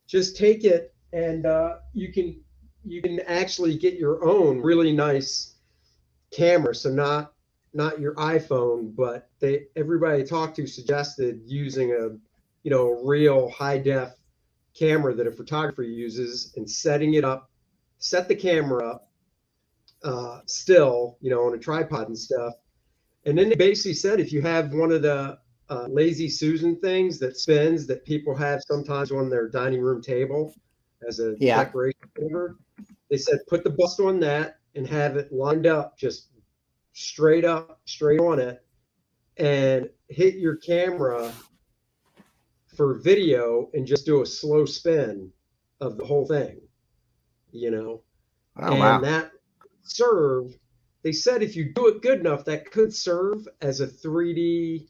just take it and you can actually get your own really nice camera. So not your iPhone, but everybody I talked to suggested using a real high def camera that a photographer uses and setting it up, set the camera up still, on a tripod and stuff. And then they basically said, if you have one of the Lazy Susan things that spins that people have sometimes on their dining room table as a decoration holder, they said, put the bust on that and have it lined up, just straight on it. and hit your camera for video and just do a slow spin of the whole thing, you know. Oh, and wow. that serve, they said if you do it good enough, that could serve as a 3D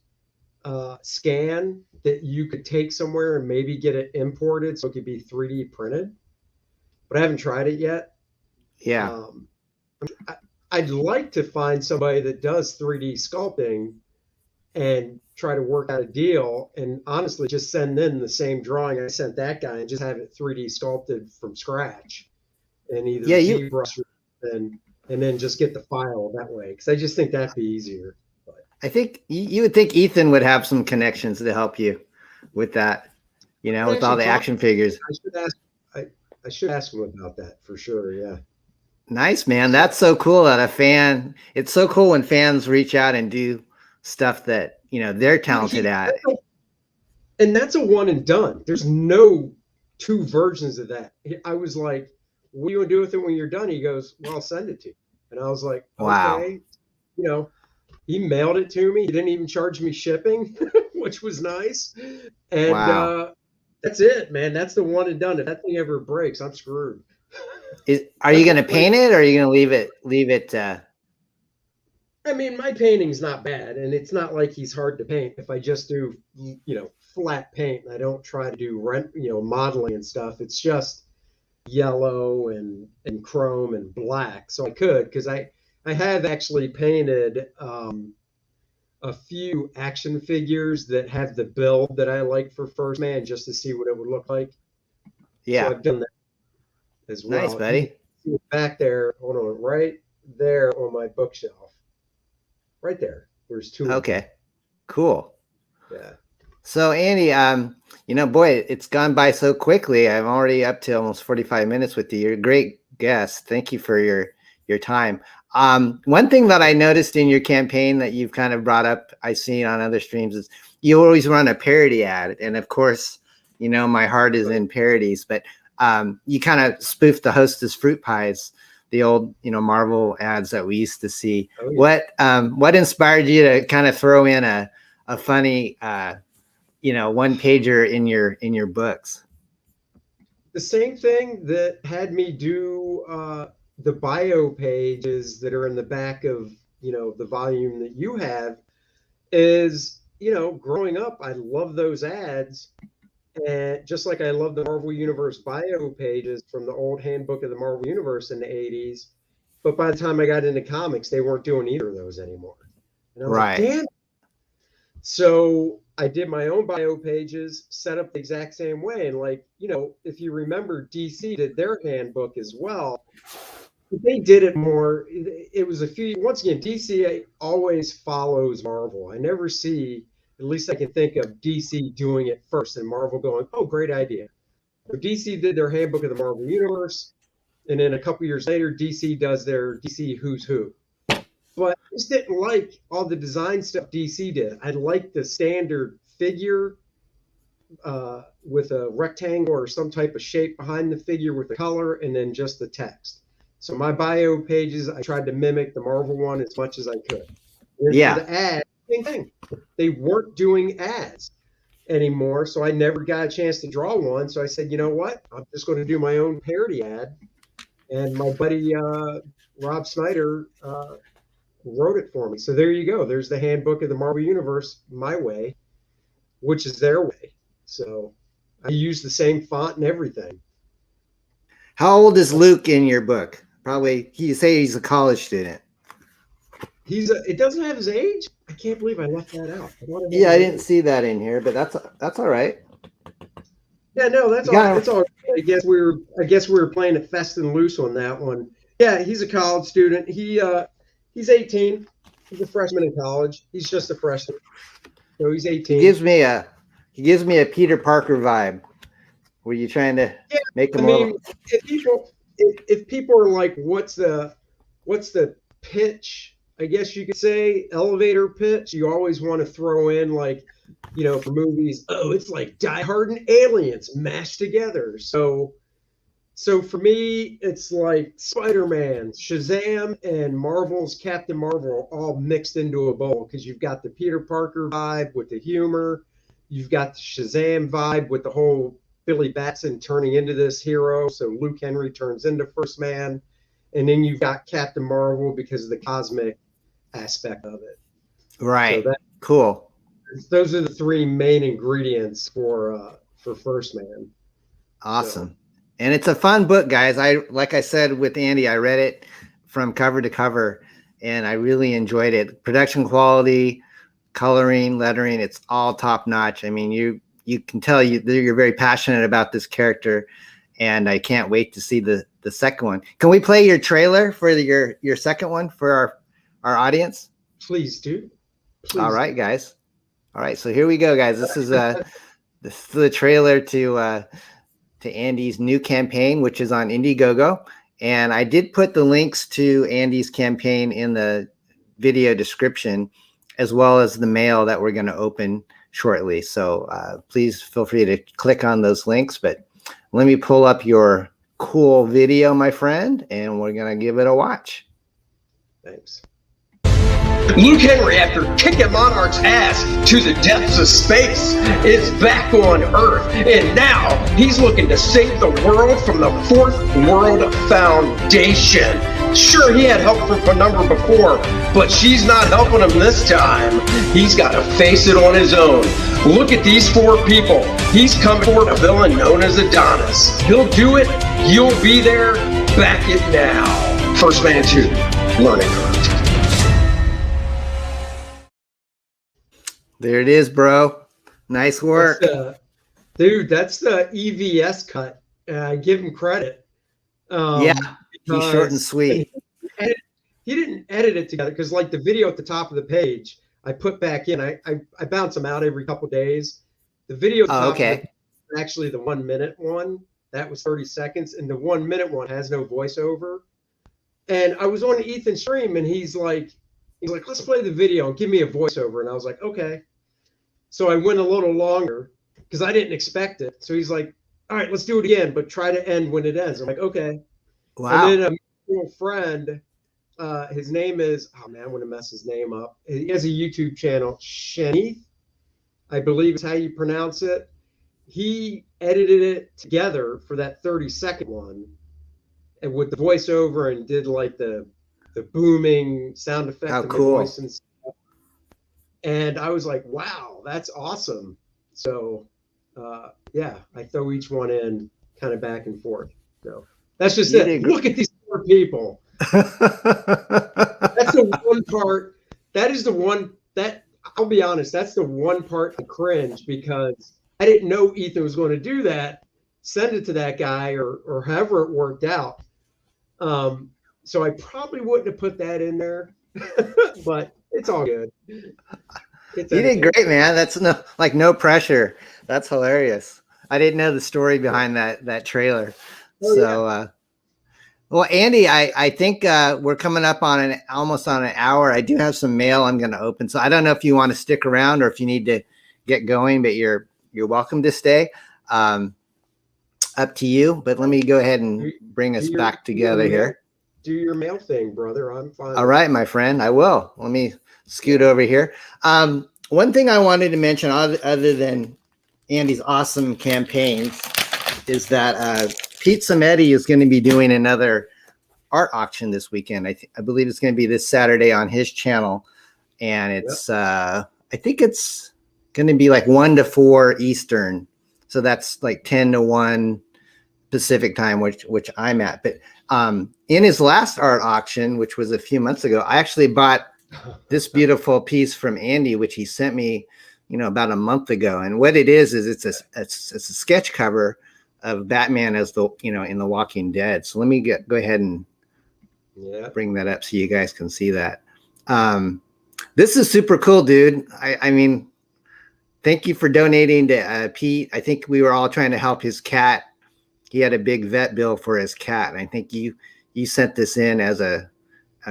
scan that you could take somewhere and maybe get it imported so it could be 3D printed. But I haven't tried it yet. Yeah. I'd like to find somebody that does 3D sculpting and try to work out a deal, and honestly just send in the same drawing I sent that guy and just have it 3D sculpted from scratch and either ZBrush and then just get the file that way, because I just think that'd be easier. But I think you would think Ethan would have some connections to help you with that, you know, with all the action figures. I should ask him about that for sure. Yeah. Nice, man. That's so cool that it's so cool when fans reach out and do stuff that, you know, they're talented at. And that's a one and done. There's no two versions of that. I was like, what are you going to do with it when you're done? He goes, well, I'll send it to you. And I was like, wow. Okay. You know, he mailed it to me. He didn't even charge me shipping, which was nice. And wow. That's it, man. That's the one and done. If that thing ever breaks, I'm screwed. Are you going to paint it, or are you going to leave it? I mean, my painting's not bad, and it's not like he's hard to paint. If I just do, you know, flat paint, and I don't try to do modeling and stuff, it's just yellow and chrome and black. So I could, because I have actually painted a few action figures that have the build that I like for First Man, just to see what it would look like. Yeah, so I've done that as well. Nice, buddy. Back there, hold on, right there on my bookshelf. Right there. There's two. Okay, cool. Yeah. So Andy, you know, boy, it's gone by so quickly. I'm already up to almost 45 minutes with you. You're a great guest. Thank you for your time. One thing that I noticed in your campaign that you've kind of brought up, I've seen on other streams, is you always run a parody ad. And of course, you know, my heart is in parodies, but you kind of spoofed the Hostess fruit pies, the old, you know, Marvel ads that we used to see. Oh, yeah. What inspired you to kind of throw in a funny, you know, one pager in your books? The same thing that had me do the bio pages that are in the back of, you know, the volume that you have is, you know, growing up, I love those ads. And just like I love the Marvel Universe bio pages from the old handbook of the Marvel Universe in the 80s. But by the time I got into comics, they weren't doing either of those anymore. And I was like, damn. So I did my own bio pages, set up the exact same way. And like, you know, if you remember, DC did their handbook as well. They did it more. It was a few, once again, DC always follows Marvel. I never see, at least I can think of, DC doing it first and Marvel going, oh, great idea. So DC did their handbook of the Marvel Universe. And then a couple years later, DC does their DC Who's Who. But I just didn't like all the design stuff DC did. I liked the standard figure with a rectangle or some type of shape behind the figure with the color, and then just the text. So my bio pages, I tried to mimic the Marvel one as much as I could. And yeah. For the ad, same thing. They weren't doing ads anymore, so I never got a chance to draw one. So I said, you know what? I'm just going to do my own parody ad. And my buddy Rob Snyder wrote it for me. So there you go. There's the handbook of the Marvel Universe my way, which is their way. So I use the same font and everything. How old is Luke in your book? Probably, you say he's a college student. It doesn't have his age. I can't believe I left that out. Yeah, I didn't see that in here, but that's all right. Yeah, no, that's all. That's all. I guess we were playing it fast and loose on that one. Yeah, he's a college student. He's 18. He's a freshman in college. He's just a freshman, so he's 18. He gives me a Peter Parker vibe. Were you trying to make him? I mean, if people are like, what's the pitch? I guess you could say elevator pitch. You always want to throw in, like, you know, for movies, oh, it's like Die Hard and Aliens mashed together. So So for me, it's like Spider-Man, Shazam, and Marvel's Captain Marvel all mixed into a bowl because you've got the Peter Parker vibe with the humor. You've got the Shazam vibe with the whole Billy Batson turning into this hero. So Luke Henry turns into First Man. And then you've got Captain Marvel because of the cosmic aspect of it. Right. So Cool. Those are the three main ingredients for First Man. Awesome. So. And it's a fun book, guys. Like I said with Andy, I read it from cover to cover and I really enjoyed it. Production quality, coloring, lettering, it's all top notch. I mean, you can tell you're very passionate about this character, and I can't wait to see the second one. Can we play your trailer for your second one for our audience? Please do. Please. All right, guys. All right, so here we go, guys. This is the trailer to Andy's new campaign, which is on Indiegogo. And I did put the links to Andy's campaign in the video description, as well as the mail that we're going to open shortly. So please feel free to click on those links. But let me pull up your cool video, my friend, and we're going to give it a watch. Thanks. Luke Henry, after kicking Monarch's ass to the depths of space, is back on Earth, and now he's looking to save the world from the Fourth World Foundation. Sure, he had help from Penumbra before, but she's not helping him this time. He's got to face it on his own. Look at these four people. He's coming for a villain known as Adonis. He'll do it. You'll be there. Back it now. First Man 2, Learning Curve. There it is, bro. Nice work. Dude, that's the EVS cut. I give him credit. Yeah, he's short and sweet. He didn't edit it together because, like, the video at the top of the page, I put back in. I bounce them out every couple days. The video actually the 1 minute one, that was 30 seconds, and the 1 minute one has no voiceover. And I was on Ethan's stream, and he's like, let's play the video and give me a voiceover. And I was like, okay. So I went a little longer because I didn't expect it. So he's like, all right, let's do it again, but try to end when it ends. I'm like, okay. Wow. And then a mutual friend, his name is, oh man, I'm going to mess his name up. He has a YouTube channel, Shenith, I believe is how you pronounce it. He edited it together for that 30-second one and with the voiceover and did like the booming sound effect of my voice and stuff. And I was like, wow, that's awesome. So yeah, I throw each one in kind of back and forth. So that's just it. Look at these four people. That's the one part. That is the one that, I'll be honest, that's the one part I cringe because I didn't know Ethan was going to do that. Send it to that guy or however it worked out. So I probably wouldn't have put that in there, but it's all good. You did great, man. That's no pressure. That's hilarious. I didn't know the story behind that trailer. Well, Andy, I think we're coming up on almost on an hour. I do have some mail I'm going to open, so I don't know if you want to stick around or if you need to get going, but you're welcome to stay. Up to you. But let me go ahead and bring us back together here. Do your mail thing, brother. I'm fine. All right, my friend. I will. Let me scoot over here. One thing I wanted to mention, other than Andy's awesome campaigns, is that Pete Cemetary is going to be doing another art auction this weekend. I believe it's going to be this Saturday on his channel, and it's I think it's going to be like 1 to 4 Eastern, so that's like 10 to 1 Pacific time, which I'm at. But in his last art auction, which was a few months ago, I actually bought this beautiful piece from Andy, which he sent me, about a month ago. And what it is it's a sketch cover of Batman as in The Walking Dead. So let me go ahead and bring that up so you guys can see that. This is super cool, dude. I mean, thank you for donating to Pete. I think we were all trying to help his cat. He had a big vet bill for his cat. And I think you sent this in as a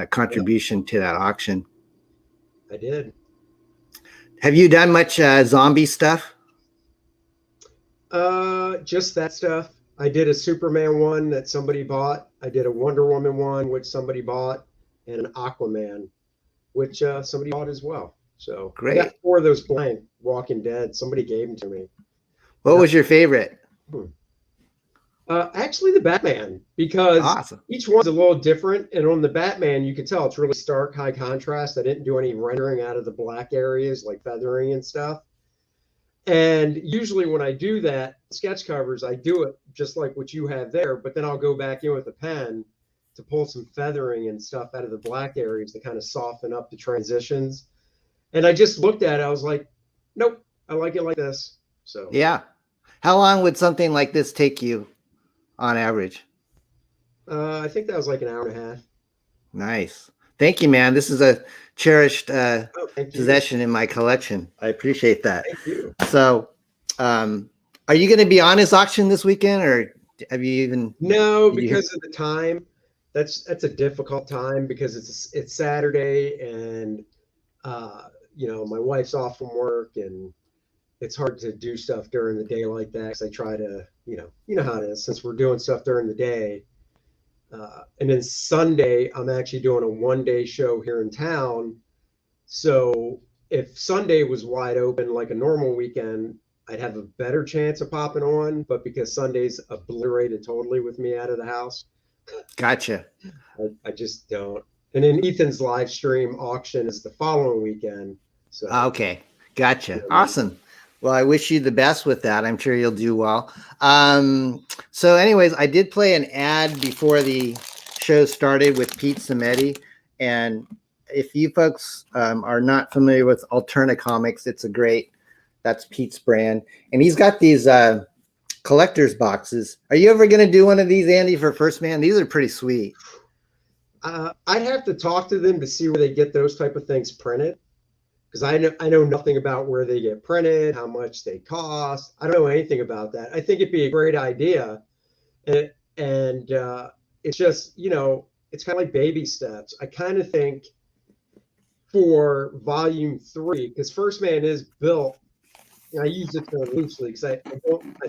contribution to that auction. I did. Have you done much zombie stuff? Just that stuff. I did a Superman one that somebody bought. I did a Wonder Woman one, which somebody bought, and an Aquaman, which somebody bought as well. So I got Great. 4 of those blank Walking Dead. Somebody gave them to me. What was your favorite? Actually, the Batman, because Awesome. each one's a little different. And on the Batman, you can tell it's really stark, high contrast. I didn't do any rendering out of the black areas like feathering and stuff. And usually when I do that, sketch covers, I do it just like what you have there, but then I'll go back in with a pen to pull some feathering and stuff out of the black areas to kind of soften up the transitions. And I just looked at it. I was like, nope, I like it like this. So Yeah. How long would something like this take you on average? I think that was like an hour and a half. Nice. Thank you, man. This is a cherished Thank you. possession in my collection. I appreciate that. Thank you. So, are you going to be on this auction this weekend, or have you even? No, Did you- because of the time. That's a difficult time because it's Saturday and my wife's off from work and it's hard to do stuff during the day like that. 'Cause I try to, you know how it is since we're doing stuff during the day. And then Sunday, I'm actually doing a 1-day show here in town. So if Sunday was wide open like a normal weekend, I'd have a better chance of popping on. But because Sunday's obliterated totally with me out of the house, Gotcha. I just don't. And then Ethan's live stream auction is the following weekend. So Okay. Gotcha. Awesome. Well, I wish you the best with that. I'm sure you'll do well. So anyways, I did play an ad before the show started with Pete Cemetary. And if you folks are not familiar with Alterna Comics, that's Pete's brand. And he's got these collector's boxes. Are you ever going to do one of these, Andy, for First Man? These are pretty sweet. I'd have to talk to them to see where they get those type of things printed. Because I know nothing about where they get printed, how much they cost. I don't know anything about that. I think it'd be a great idea. And it's just, it's kind of like baby steps. I kind of think for volume 3, because First Man is built, and I use it term loosely because I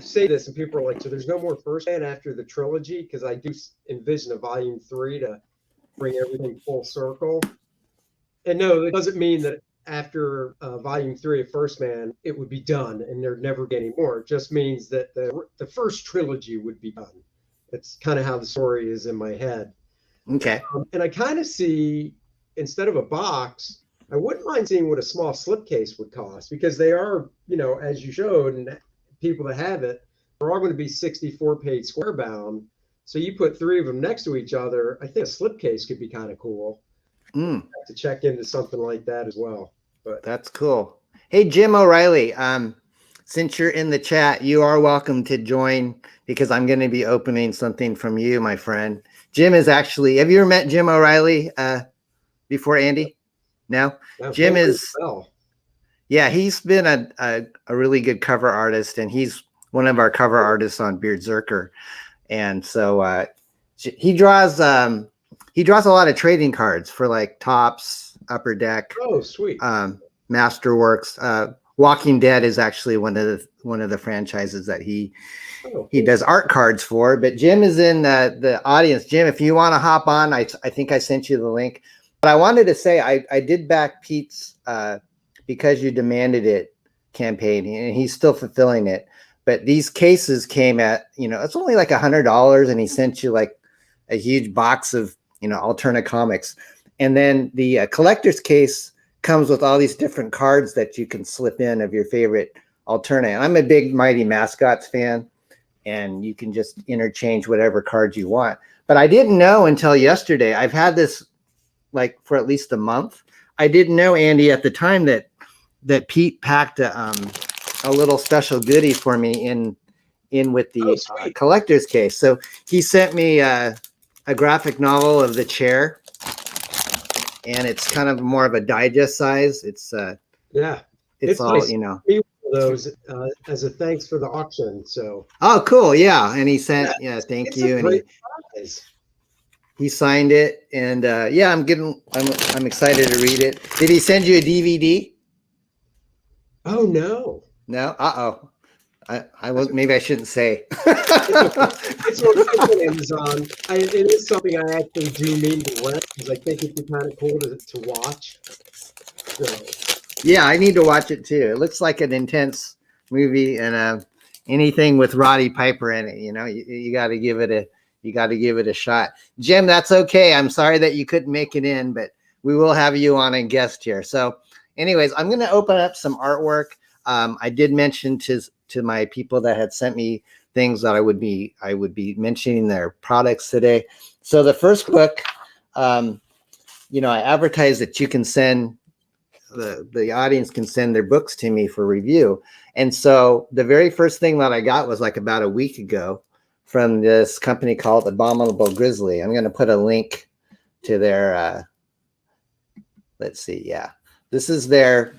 say this and people are like, so there's no more First Man after the trilogy? Because I do envision a volume 3 to bring everything full circle. And no, it doesn't mean that after volume 3 of First Man, it would be done and there'd never be any more. It just means that the first trilogy would be done. It's kind of how the story is in my head. Okay. And I kind of see, instead of a box, I wouldn't mind seeing what a small slipcase would cost because they are, as you showed, and people that have it, they're all going to be 64-page square bound. So you put 3 of them next to each other. I think a slipcase could be kind of cool. To check into something like that as well. But that's cool. Hey, Jim O'Reilly, since you're in the chat, you are welcome to join because I'm going to be opening something from you, my friend. Jim is actually, have you ever met Jim O'Reilly before, Andy? No? Jim is, yeah, he's been a really good cover artist, and he's one of our cover artists on BRZRKR. And so he draws a lot of trading cards for like Topps, Upper Deck. Oh, sweet. Masterworks. Walking Dead is actually one of the franchises that he does art cards for. But Jim is in the audience. Jim, if you want to hop on, I think I sent you the link. But I wanted to say I did back Pete's Because You Demanded It campaign, and he's still fulfilling it. But these cases came at, it's only like $100, and he sent you like a huge box of, Alterna Comics. And then the collector's case comes with all these different cards that you can slip in of your favorite Alterna. And I'm a big Mighty Mascots fan, and you can just interchange whatever cards you want. But I didn't know until yesterday. I've had this like for at least a month. I didn't know, Andy, at the time that Pete packed a little special goodie for me in with the collector's case. So he sent me a graphic novel of The Chair, and it's kind of more of a digest size. It's it's all nice those as a thanks for the auction. So cool, yeah. And he sent thank you, and he signed it, and I'm excited to read it. Did he send you a DVD? Oh no. No. I was maybe I shouldn't say. It's on Amazon. It is something I actually do mean to rent because I think it'd be kind of cool to watch. So. Yeah, I need to watch it too. It looks like an intense movie, and anything with Roddy Piper in it, you got to give it a shot. Jim, that's okay. I'm sorry that you couldn't make it in, but we will have you on a guest here. So, anyways, I'm going to open up some artwork. I did mention to my people that had sent me things that I would be mentioning their products today. So the first book, I advertised that you can send the audience can send their books to me for review. And so the very first thing that I got was like about a week ago from this company called Abominable Grisly. I'm going to put a link to their, let's see. Yeah, this is their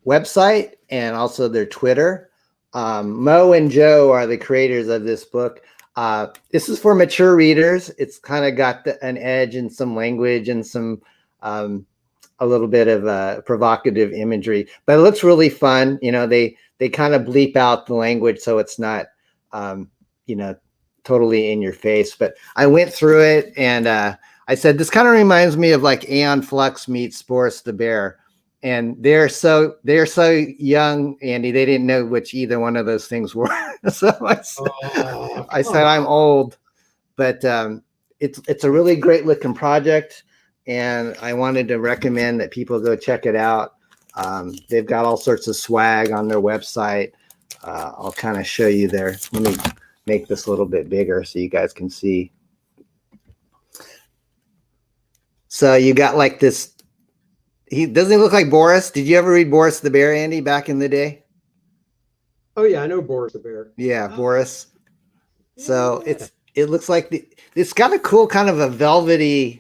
website and also their Twitter. Mo and Joe are the creators of this book. This is for mature readers. It's kind of got an edge and some language and some, a little bit of provocative imagery, but it looks really fun. They kind of bleep out the language so it's not, totally in your face. But I went through it and I said, this kind of reminds me of like Aeon Flux meets Boris the Bear. And they're so young, Andy, they didn't know which either one of those things were. So I said I'm old, but it's a really great looking project. And I wanted to recommend that people go check it out. They've got all sorts of swag on their website. I'll kind of show you there. Let me make this a little bit bigger so you guys can see. So you got like this. Doesn't he look like Boris? Did you ever read Boris the Bear, Andy, back in the day? Oh yeah, I know Boris the Bear. Yeah, Boris. So yeah. It looks like it's got a cool kind of a velvety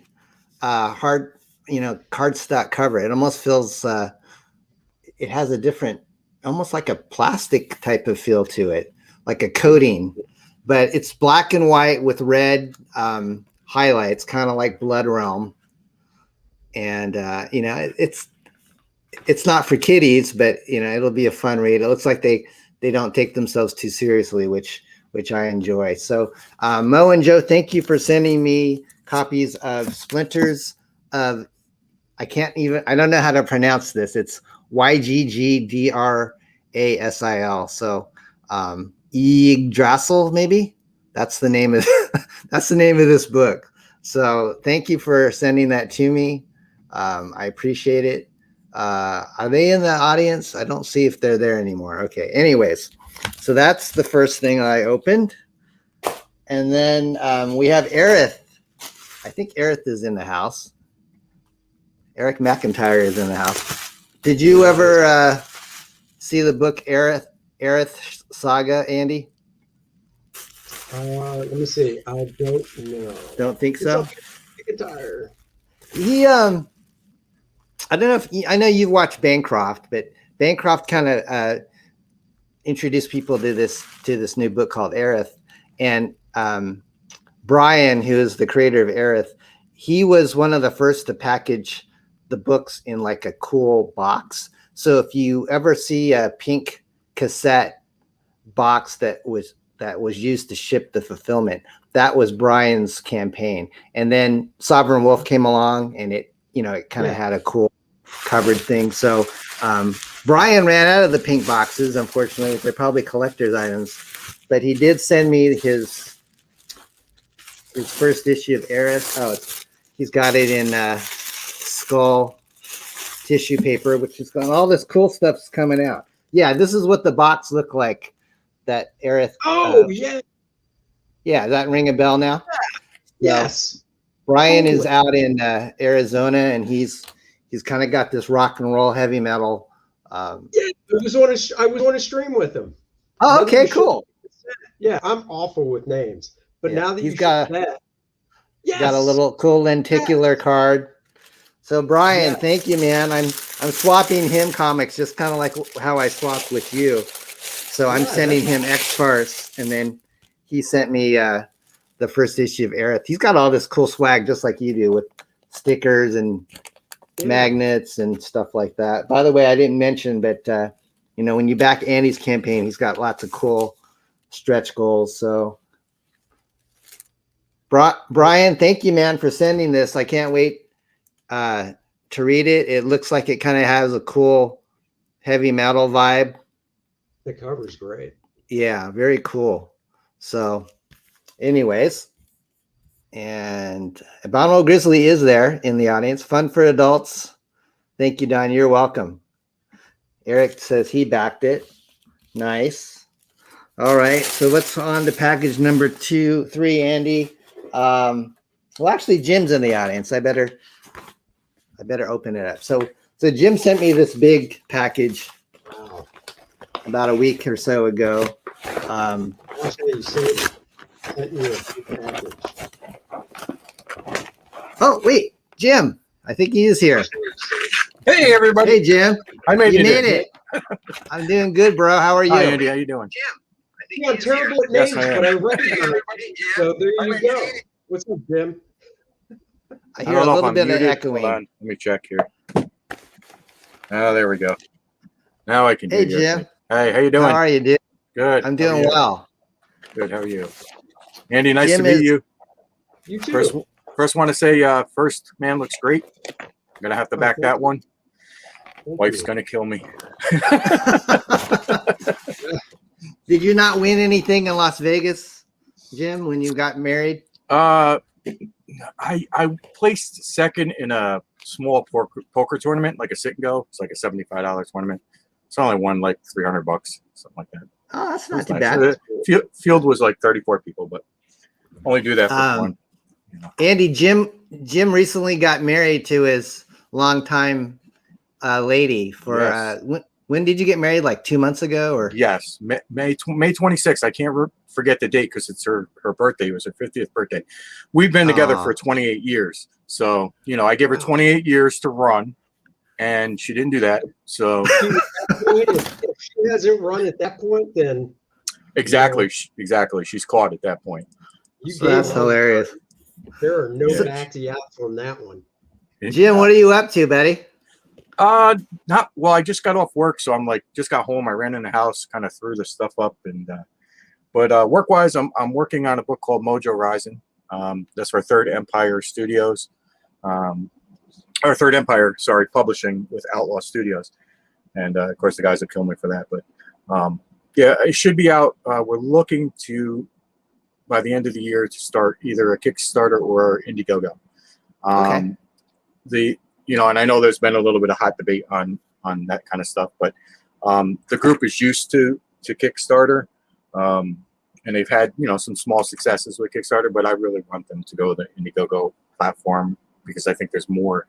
hard, cardstock cover. It almost feels it has a different, almost like a plastic type of feel to it, like a coating, but it's black and white with red highlights, kind of like Blood Realm. And it's not for kiddies, but it'll be a fun read. It looks like they don't take themselves too seriously, which I enjoy. So Mo and Joe, thank you for sending me copies of Splinters of, I don't know how to pronounce this. It's YGGDRASIL. So Yggdrasil, maybe that's the name of this book. So thank you for sending that to me. I appreciate it. Are they in the audience? I don't see if they're there anymore. Okay. Anyways, so that's the first thing I opened. And then we have Airith. I think Airith is in the house. Eric McIntyre is in the house. Did you ever see the book Airith Saga, Andy? Let me see. I don't know. Don't think so? McIntyre. He I don't know if I know you've watched Bancroft, but Bancroft kind of introduced people to this new book called Airith. And Brian, who is the creator of Airith, he was one of the first to package the books in like a cool box. So if you ever see a pink cassette box that was used to ship the fulfillment, that was Brian's campaign. And then Sovereign Wolf came along, and it kind of had a cool covered thing. So Brian ran out of the pink boxes. Unfortunately, they're probably collector's items, but he did send me his first issue of Airith. Oh, he's got it in skull tissue paper, which is got all this cool stuff's coming out. Yeah, this is what the box looked like. That Airith. Oh yeah. Yeah, does that ring a bell now? Yes. Brian is out in Arizona, and he's kind of got this rock and roll heavy metal. Yeah, I was on a stream with him. Oh, okay, cool. Yeah, I'm awful with names, but now that he's got that, got a little cool lenticular card. So Brian, thank you, man. I'm swapping him comics, just kind of like how I swapped with you. So I'm sending him X-FARCE, and then he sent me the first issue of Airith. He's got all this cool swag, just like you do, with stickers and magnets and stuff like that. By the way, I didn't mention, but You know, when you back Andy's campaign, he's got lots of cool stretch goals. So, Brian, thank you, man, for sending this. I can't wait to read it. It looks like it kind of has a cool heavy metal vibe. The cover's great. Yeah, very cool. So, anyways, and Abominable Grisly is there in the audience. Fun for adults. Thank you, Don. You're welcome. Eric says he backed it. Nice. All right. So what's on to package number 3, Andy? Well, actually, Jim's in the audience. I better open it up. So Jim sent me this big package about a week or so ago. Oh, wait, Jim. I think he is here. Hey, everybody. Hey, Jim. I made it. I'm doing good, bro. How are you? Hi, Andy. How you doing? Jim, I'm terrible at names, but I recognize it. So there you go. What's up, Jim? I hear a little bit of echoing. Hold on. Let me check here. Oh, there we go. Now I can hear you. Hey, Jim. Hey, how you doing? How are you, dude? Good. I'm doing well. Good. How are you? Andy, nice Jim to meet you. You too. First want to say, first man looks great. I'm going to have to back that one. Wife's going to kill me. Did you not win anything in Las Vegas, Jim, when you got married? I placed second in a small poker tournament, like a sit and go. It's like a $75 tournament. So I only won like $300, something like that. Oh, that's not too nice. bad. The field was like 34 people, but only do that for fun. You know. Andy, Jim recently got married to his longtime lady. For Yes. When did you get married? Like 2 months ago, or? Yes, May 26th. I can't forget the date because it's her birthday. It was her 50th birthday. We've been together for 28 years. So, you know, I gave her 28 years to run, and she didn't do that. So If she hasn't run at that point, then exactly. She's caught at that point. So that's hilarious. There are no backs out from that one. Jim, what are you up to, buddy? Not well. I just got off work, so I'm like just got home. I ran in the house, kind of threw the stuff up, and but work wise, I'm working on a book called Mojo Rising. That's for Third Empire Studios, or Third Empire, sorry, publishing with Outlaw Studios, and of course the guys will kill me for that. But yeah, it should be out. We're looking to by the end of the year to start either a Kickstarter or Indiegogo. Okay. You know, and I know there's been a little bit of hot debate on that kind of stuff, but the group is used to Kickstarter, and they've had, you know, some small successes with Kickstarter, but I really want them to go the Indiegogo platform because I think there's more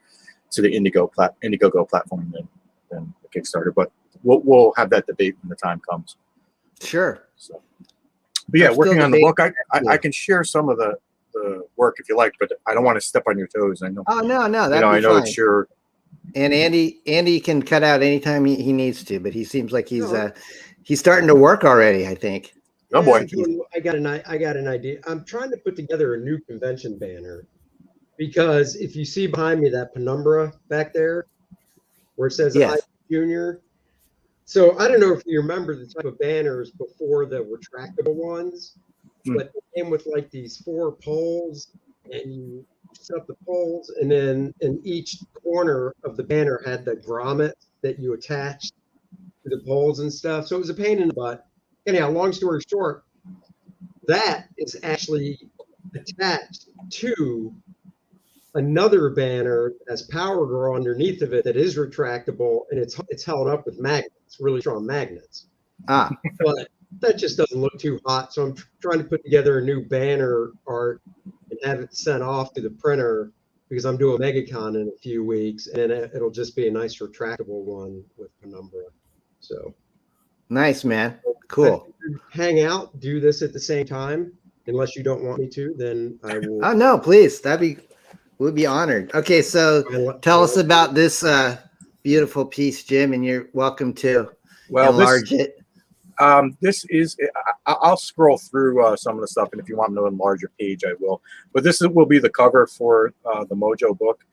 to the Indiegogo platform than the Kickstarter. But we'll have that debate when the time comes. Sure. So, but yeah, working on the book, I can share some of the work if you like, but I don't want to step on your toes. I know. Oh no, that'd I know fine. it's your. And Andy can cut out anytime he needs to, but he seems like he's starting to work already, I think. Oh boy. I got an idea. I'm trying to put together a new convention banner because if you see behind me that penumbra back there where it says I Junior. So I don't know if you remember the type of banners before the retractable ones, but they came with like these 4 poles, and you set up the poles, and then in each corner of the banner had the grommet that you attached to the poles and stuff. So it was a pain in the butt. Anyhow, long story short, that is actually attached to another banner that has Power Girl underneath of it that is retractable, and it's held up with magnets, really strong magnets. But that just doesn't look too hot, so I'm trying to put together a new banner art and have it sent off to the printer because I'm doing MegaCon in a few weeks, and it'll just be a nice retractable one with penumbra. So nice, man. Cool. Hang out, do this at the same time. Unless you don't want me to, then I will. Oh no, please. We'd be honored. Okay, so tell us about this beautiful piece, Jim, and you're welcome to enlarge it. This is, I'll scroll through some of the stuff, and if you want me to enlarge your page, I will. But this will be the cover for the Mojo book.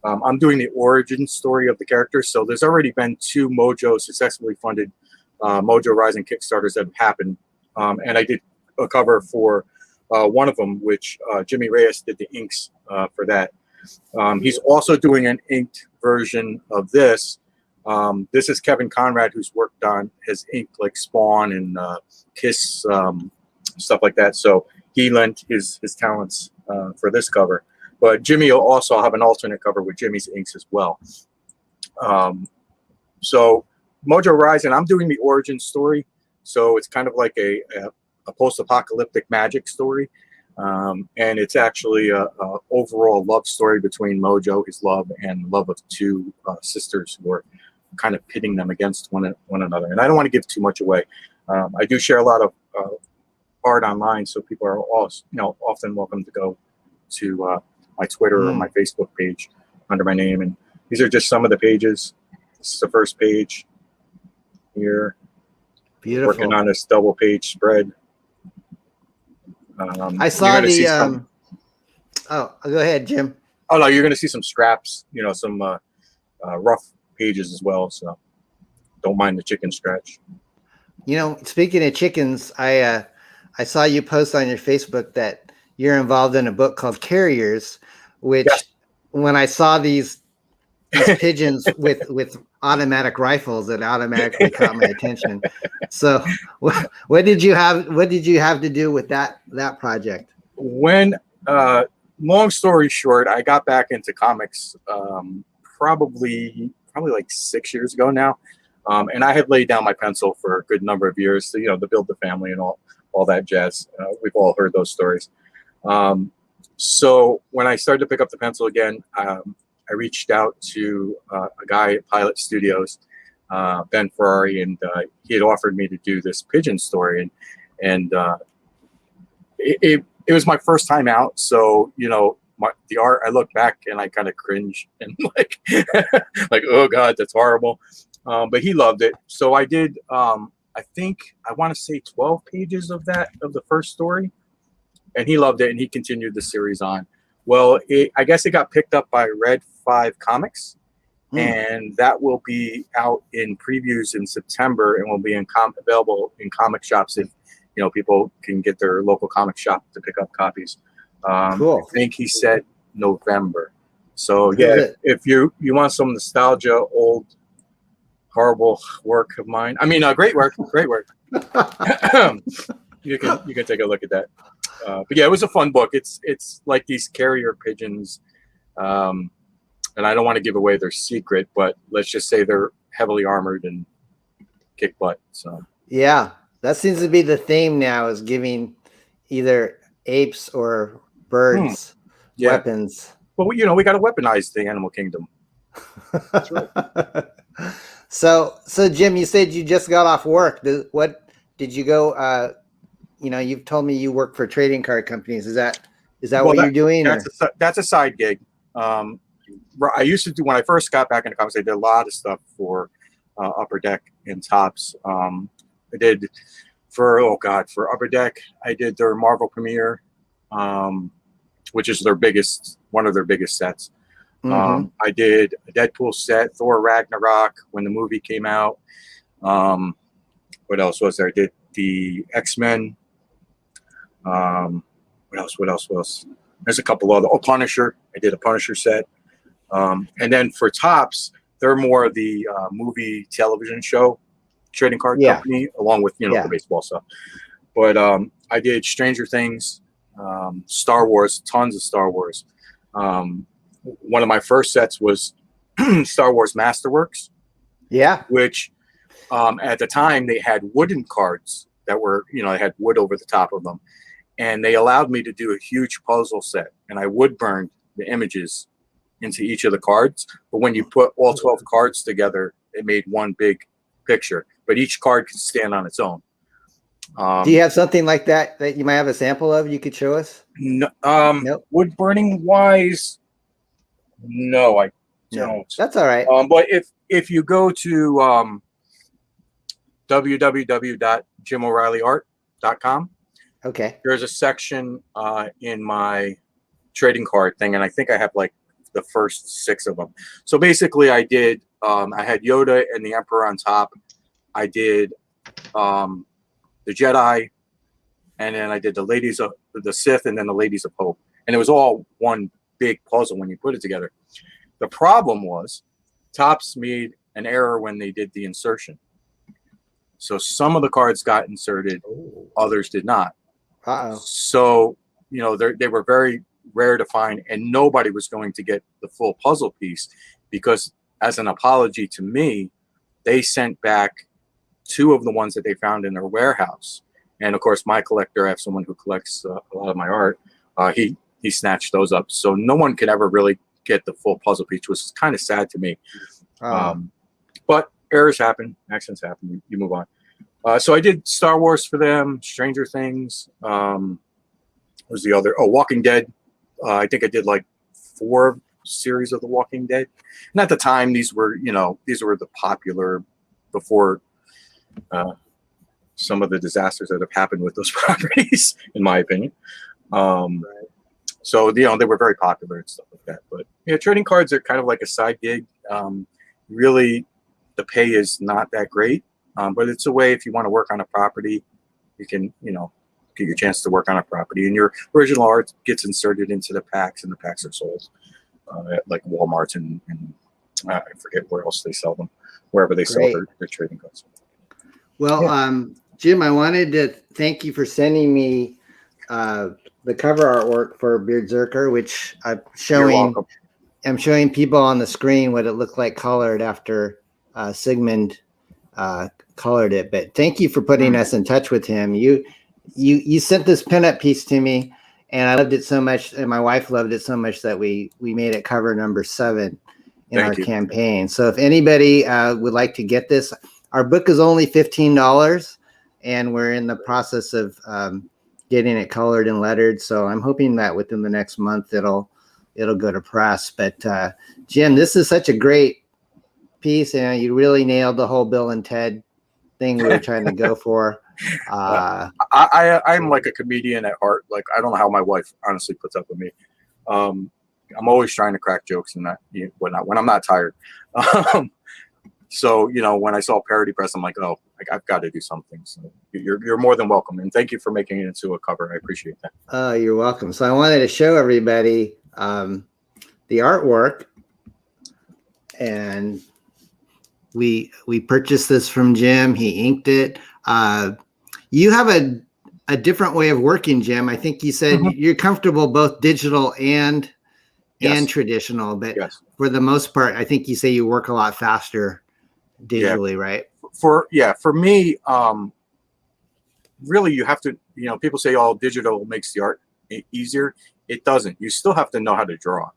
I'm doing the origin story of the characters. So there's already been 2 Mojo successfully funded Mojo Rising Kickstarters that have happened. And I did a cover for one of them, which Jimmy Reyes did the inks for that. He's also doing an inked version of this. This is Kevin Conrad, who's worked on, has inked like Spawn and Kiss, stuff like that. So he lent his talents for this cover. But Jimmy will also have an alternate cover with Jimmy's inks as well. So Mojo Rising, I'm doing the origin story. So it's kind of like a post-apocalyptic magic story. And it's actually a overall love story between Mojo, his love, and love of two sisters who are kind of pitting them against one another. And I don't want to give too much away. I do share a lot of art online, so people are also, often welcome to go to my Twitter or my Facebook page under my name. And these are just some of the pages. This is the first page here. Beautiful. Working on this double page spread. I saw the. Oh, go ahead, Jim. Oh no, you're going to see some scraps. Some rough pages as well. So don't mind the chicken scratch. Speaking of chickens, I saw you post on your Facebook that you're involved in a book called Carriers, which when I saw these pigeons with automatic rifles, it automatically caught my attention. So what did you have to do with that project? When long story short, I got back into comics probably like 6 years ago now. And I had laid down my pencil for a good number of years to, to build the family and all that jazz. We've all heard those stories. So when I started to pick up the pencil again, I reached out to a guy at Pilot Studios, Ben Ferrari, and he had offered me to do this pigeon story. And it was my first time out. So, the art, I look back and I kind of cringe and like, oh God, that's horrible. But he loved it. So I did, I think I want to say 12 pages of the first story, and he loved it. And he continued the series on. Well, I guess it got picked up by Red 5 Comics, and that will be out in previews in September and will be available in comic shops if, people can get their local comic shop to pick up copies. Cool. I think he said November. So yeah, if you want some nostalgia, old horrible work of mine. I mean, great work. You can take a look at that. But yeah, it was a fun book. It's like these carrier pigeons, and I don't want to give away their secret, but let's just say they're heavily armored and kick butt. So yeah, that seems to be the theme now, is giving either apes or birds weapons. Well, we got to weaponize the animal kingdom. That's right. So Jim, you said you just got off work. What did you go? You've told me you work for trading card companies. Is that what you're doing? That's a side gig. I used to do, when I first got back into comics, I did a lot of stuff for Upper Deck and Topps. I did for Upper Deck, I did their Marvel premiere, which is one of their biggest sets. I did a Deadpool set, Thor Ragnarok when the movie came out. What else was there? I did the X-Men. What else? There's a couple other. Punisher. I did a Punisher set. And then for Topps, they're more of the movie television show trading card company, along with the baseball stuff. But I did Stranger Things, Star Wars, tons of Star Wars. One of my first sets was Star Wars Masterworks. Yeah. Which at the time they had wooden cards that were, they had wood over the top of them. And they allowed me to do a huge puzzle set. And I wood burned the images into each of the cards. But when you put all 12 cards together, it made one big picture. But each card could stand on its own. Do you have something like that you might have a sample of you could show us? No, nope. Wood burning wise, no, I don't. That's all right. But if you go to www.JimO'ReillyArt.com, okay, there's a section in my trading card thing, and I think I have like the first 6 of them. So basically, I did. I had Yoda and the Emperor on top. I did the Jedi, and then I did the Ladies of the Sith, and then the Ladies of Hope, and it was all one big puzzle when you put it together. The problem was Topps made an error when they did the insertion, so some of the cards got inserted, others did not. So they were very rare to find, and nobody was going to get the full puzzle piece because, as an apology to me, they sent back 2 of the ones that they found in their warehouse. And of course, my collector, I have someone who collects a lot of my art. He snatched those up, so no one could ever really get the full puzzle piece, which is kind of sad to me. But errors happen, accidents happen. You move on. So I did Star Wars for them, Stranger Things. What was the other? Oh, Walking Dead. I think I did like 4 series of The Walking Dead. And at the time, these were the popular before some of the disasters that have happened with those properties, in my opinion. So, they were very popular and stuff like that. But yeah, trading cards are kind of like a side gig. Really, the pay is not that great, but it's a way if you want to work on a property, you can, get your chance to work on a property, and your original art gets inserted into the packs, and the packs are sold at like Walmart and I forget where else they sell them, wherever they sell their trading cards. Well, Jim, I wanted to thank you for sending me the cover artwork for BRZRKR, which I'm showing people on the screen what it looked like colored after Sigmund colored it. But thank you for putting us in touch with him. You sent this pinup piece to me, and I loved it so much, and my wife loved it so much that we made it cover number 7 in our campaign. So if anybody would like to get this, our book is only $15, and we're in the process of getting it colored and lettered. So I'm hoping that within the next month it'll go to press. But Jim, this is such a great piece, and you really nailed the whole Bill and Ted thing we were trying to go for. I'm like a comedian at heart. Like, I don't know how my wife honestly puts up with me. I'm always trying to crack jokes and whatnot when I'm not tired. So when I saw Parody Press, I'm like, oh, I've got to do something. So you're more than welcome, and thank you for making it into a cover. I appreciate that. You're welcome. So I wanted to show everybody the artwork, and we purchased this from Jim. He inked it. You have a different way of working, Jim. I think you said you're comfortable both digital and traditional, but for the most part, I think you say you work a lot faster digitally, right? For me, really, you have to, people say, oh, digital makes the art easier. It doesn't. You still have to know how to draw.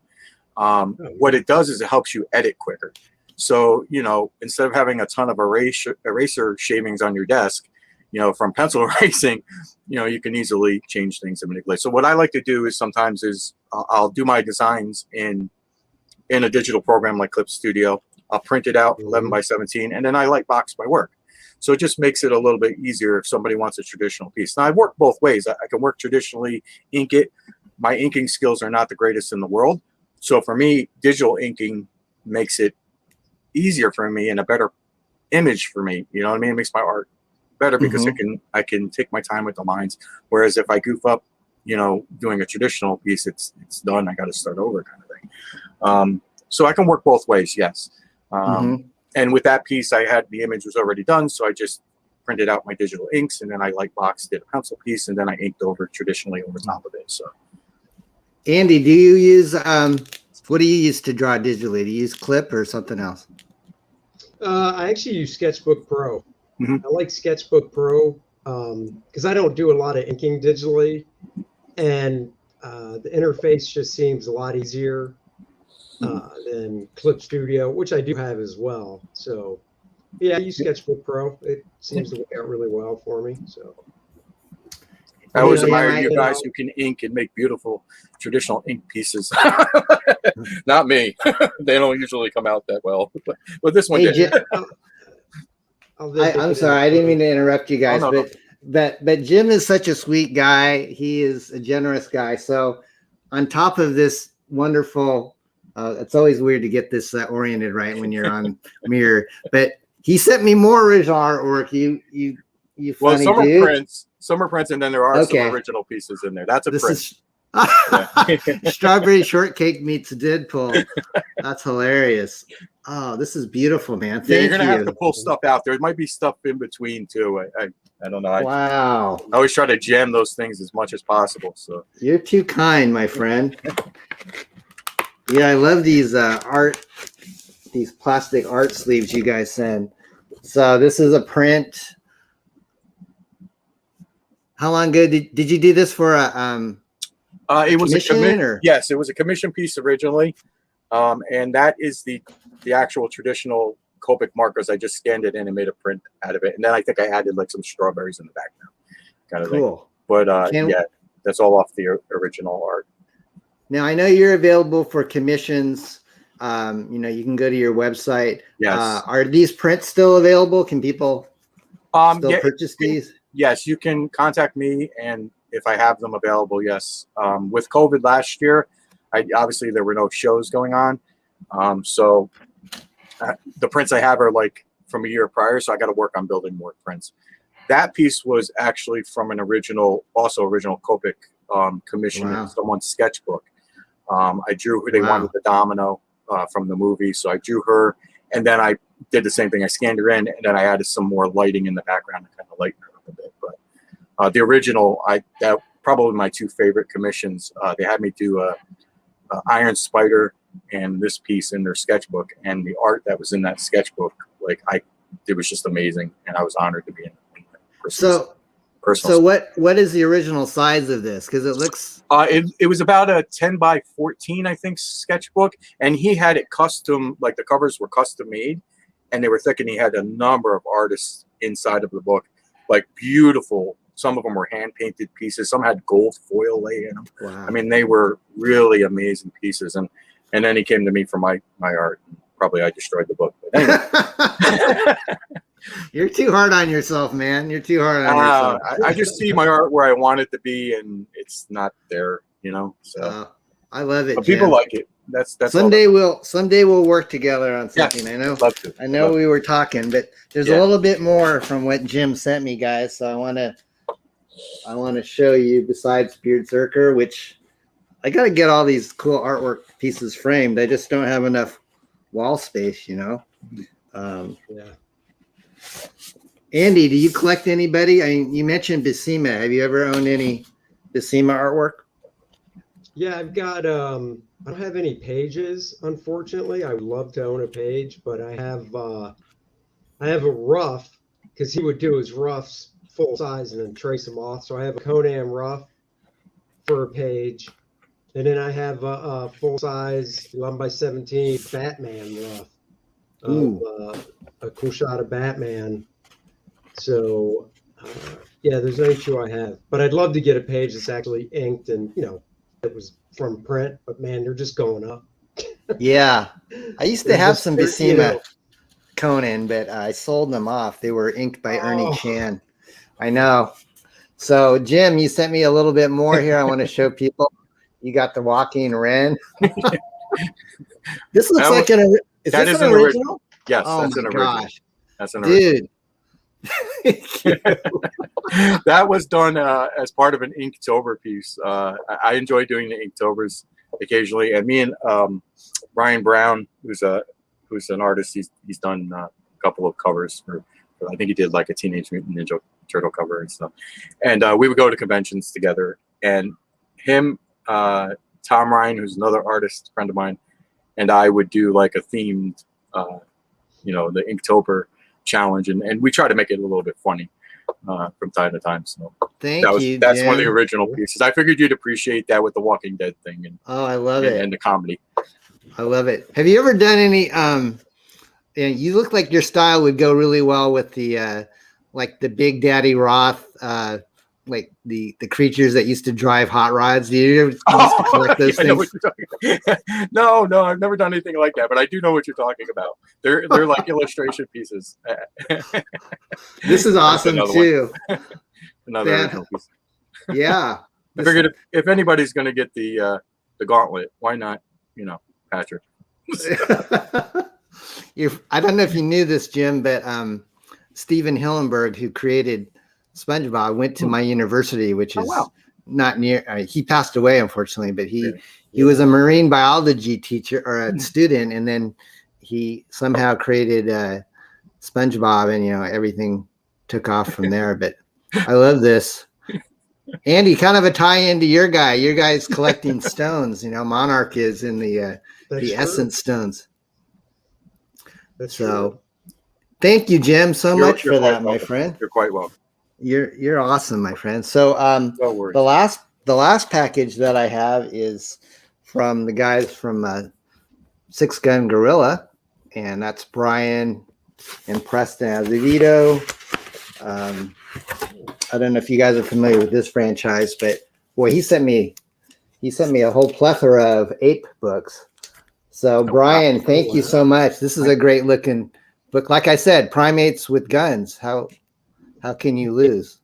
What it does is it helps you edit quicker. So, instead of having a ton of eraser shavings on your desk, from pencil erasing, you can easily change things and manipulate. So what I like to do is sometimes I'll do my designs in a digital program like Clip Studio. I'll print it out 11 by 17, and then I light box my work. So it just makes it a little bit easier if somebody wants a traditional piece. Now, I work both ways. I can work traditionally, ink it. My inking skills are not the greatest in the world. So for me, digital inking makes it easier for me and a better image for me. You know what I mean? It makes my art better because I can take my time with the lines. Whereas if I goof up, doing a traditional piece, it's done. I got to start over, kind of thing. So I can work both ways. Yes. And with that piece, the image was already done, so I just printed out my digital inks, and then I light boxed, did a pencil piece, and then I inked over traditionally over top of it. So, Andy, do you use what do you use to draw digitally? Do you use Clip or something else? I actually use Sketchbook Pro. I like Sketchbook Pro because I don't do a lot of inking digitally, and the interface just seems a lot easier than Clip Studio, which I do have as well. So yeah, I use Sketchbook Pro. It seems to work out really well for me. So I always admire you guys who can ink and make beautiful traditional ink pieces. Not me. They don't usually come out that well, but this one did. I'm sorry, I didn't mean to interrupt you guys, but Jim is such a sweet guy. He is a generous guy. So on top of this wonderful, it's always weird to get this oriented right when you're on Mirror, but He sent me more original artwork. You Well, funny some dude. Are prints, and then there are some original pieces in there. That's a print. Strawberry shortcake meets Deadpool. That's hilarious. Oh, this is beautiful, man. Thank you're gonna have to pull stuff out. There might be stuff in between too. I don't know. Wow. I always try to jam those things as much as possible. So you're too kind, my friend. Yeah, I love these these plastic art sleeves you guys send. So this is a print. How long ago did you do this for a it was commission, yes, it was a commission piece originally, and that is the actual traditional Copic markers. I just scanned it in and made a print out of it, and then I think I added like some strawberries in the background, kind of thing. But yeah, that's all off the original art. Now I know you're available for commissions. You know, you can go to your website. Yes. Are these prints still available? Can people still purchase these? Yes, you can contact me, and if I have them available, yes. With COVID last year, obviously there were no shows going on, so the prints I have are like from a year prior, so I got to work on building more prints. That piece was actually from an original Copic commission in someone's sketchbook. I drew who they wanted the domino from the movie, so I drew her, and then I did the same thing. I scanned her in, and then I added some more lighting in the background to kind of lighten her up a bit. But the original, that probably my two favorite commissions. They had me do a Iron Spider and this piece in their sketchbook, and the art that was in that sketchbook, it was just amazing, and I was honored to be in it. So what is the original size of this? Because it looks it was about a 10 by 14, I think, sketchbook, and he had it custom, like the covers were custom made, and they were thick, and he had a number of artists inside of the book, like beautiful. Some of them were hand painted pieces. Some had gold foil lay in them. Wow. I mean, they were really amazing pieces. And then he came to me for my art. Probably I destroyed the book. But anyway. You're too hard on yourself, man. You're too hard on yourself. I just see my art where I want it to be, and it's not there, you know. So I love it. But people like it. That's someday we'll work together on something. Yes, I know. love to. I know we were talking, but there's a little bit more from what Jim sent me, guys. So I want to show you besides BRZRKR, which I got to get all these cool artwork pieces framed. I just don't have enough wall space, you know. Andy, do you collect anybody? I mean, you mentioned Buscema. Have you ever owned any Buscema artwork? Yeah, I've got I don't have any pages, unfortunately. I would love to own a page, but I have a rough, because he would do his roughs full size and then trace them off. So I have a Conan rough for a page, and then I have a full size 11 by 17 Batman rough of a cool shot of Batman. So yeah, there's only two I have, but I'd love to get a page that's actually inked and, you know, it was from print, but man, they're just going up. Yeah, I used to have some Buscema Conan, but I sold them off. They were inked by Ernie Chan. I know. So Jim, you sent me a little bit more here. I want to show people. You got the Walking Wren. This looks like an original? Yes, oh that's an original. Gosh. That's an original. Dude. That was done as part of an Inktober piece. I enjoy doing the Inktovers occasionally, and me and Brian Brown, who's an artist, he's done a couple of covers for I think he did like a Teenage Mutant Ninja Turtle cover and stuff. And we would go to conventions together, and him, Tom Ryan, who's another artist friend of mine, and I would do like a themed, the Inktober challenge, and we try to make it a little bit funny from time to time. So that's one of the original pieces. I figured you'd appreciate that with the Walking Dead thing. And I love it. And the comedy. I love it. Have you ever done any you look like your style would go really well with the like the Big Daddy Roth like the creatures that used to drive hot rods. Do you ever used to collect those things? No, I've never done anything like that, but I do know what you're talking about. They're like illustration pieces. This is awesome too. Another original piece. Yeah. I figured if anybody's going to get the gauntlet, why not, Patrick? I don't know if you knew this, Jim, but Steven Hillenberg, who created SpongeBob, went to my university, which is not near. He passed away, unfortunately, but he was a marine biology teacher or a student, and then he somehow created SpongeBob, and everything took off from there. But I love this. Andy, kind of a tie-in to your guy. Your guy's collecting stones. Monarch is in the Essence stones. That's so true. Thank you, Jim, so much for that, my welcome. friend. You're quite welcome. You're awesome, my friend. So No worries. the last package that I have is from the guys from Six Gun Gorilla, and that's Brian and Preston Azevedo. I don't know if you guys are familiar with this franchise, but boy, he sent me a whole plethora of ape books. So Brian, thank you so much. This is a great looking book. Like I said, primates with guns. How can you lose?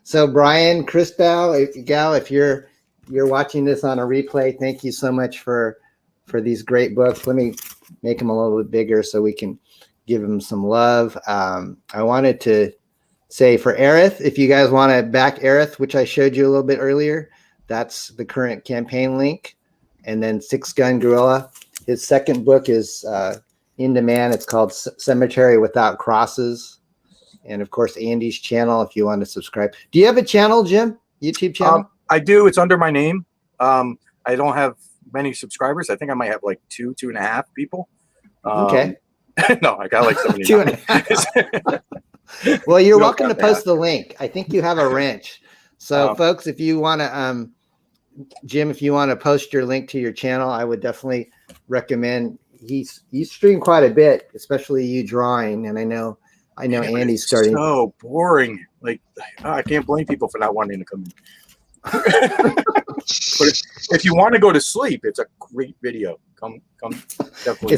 So Brian, Christgau, if you're watching this on a replay, thank you so much for these great books. Let me make them a little bit bigger so we can give them some love. I wanted to say for Airith, if you guys want to back Airith, which I showed you a little bit earlier, that's the current campaign link. And then Six Gun Gorilla, his second book is in demand. It's called Cemetary Without Crosses. And of course, Andy's channel, if you want to subscribe. Do you have a channel, Jim? YouTube channel? I do. It's under my name. I don't have many subscribers. I think I might have like 2.5 people. Okay. No, I got like 70. 2.5. Well, you're welcome to post the link. I think you have a wrench. So folks, if you want to, Jim, if you want to post your link to your channel, I would definitely recommend. You stream quite a bit, especially you drawing. And I know Andy's starting. So boring. Like, I can't blame people for not wanting to come in. But if you want to go to sleep, it's a great video. Come definitely.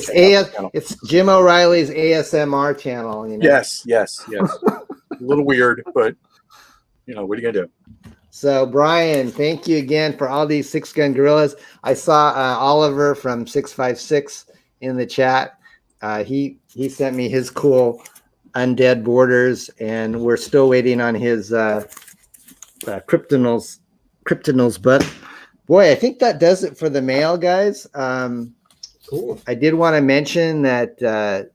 It's Jim O'Reilly's ASMR channel. Yes. A little weird, but what are you gonna do? So Brian, thank you again for all these Six Gun Gorillas. I saw Oliver from 656 in the chat. He sent me his cool Undead Borders, and we're still waiting on his Kryptonals book. Boy, I think that does it for the mail, guys. Cool. I did want to mention that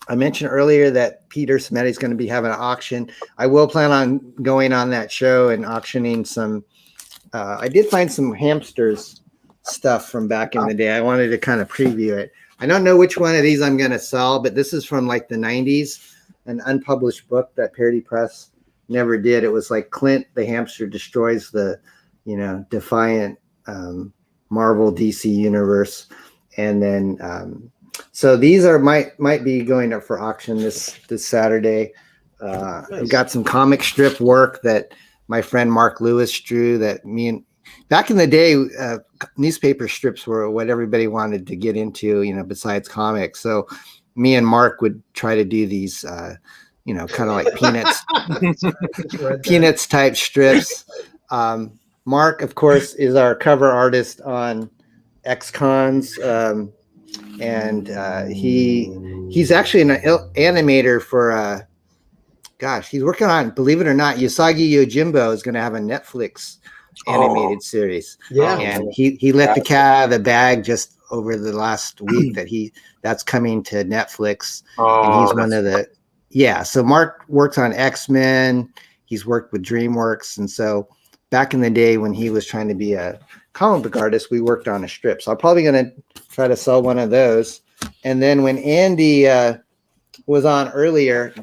I mentioned earlier that Peter Cemetary is going to be having an auction. I will plan on going on that show and auctioning some. I did find some Hamsters stuff from back in the day. I wanted to kind of preview it. I don't know which one of these I'm going to sell, but this is from like the 90s, an unpublished book that Parody Press never did. It was like Clint the Hamster destroys the, defiant Marvel DC universe. And then, so these might be going up for auction this Saturday. Nice. I've got some comic strip work that my friend Mark Lewis drew that back in the day, newspaper strips were what everybody wanted to get into, besides comics. So me and Mark would try to do these, kind of like Peanuts type strips. Mark, of course, is our cover artist on X-Cons. And he's actually an animator for, he's working on, believe it or not, Usagi Yojimbo is going to have a Netflix animated series. Yeah. And he let the cat out of the bag just over the last week that's coming to Netflix. And he's one of the, so Mark works on X-Men. He's worked with DreamWorks. And so back in the day when he was trying to be a comic book artist, we worked on a strip. So I'm probably going to try to sell one of those. And then when Andy was on earlier,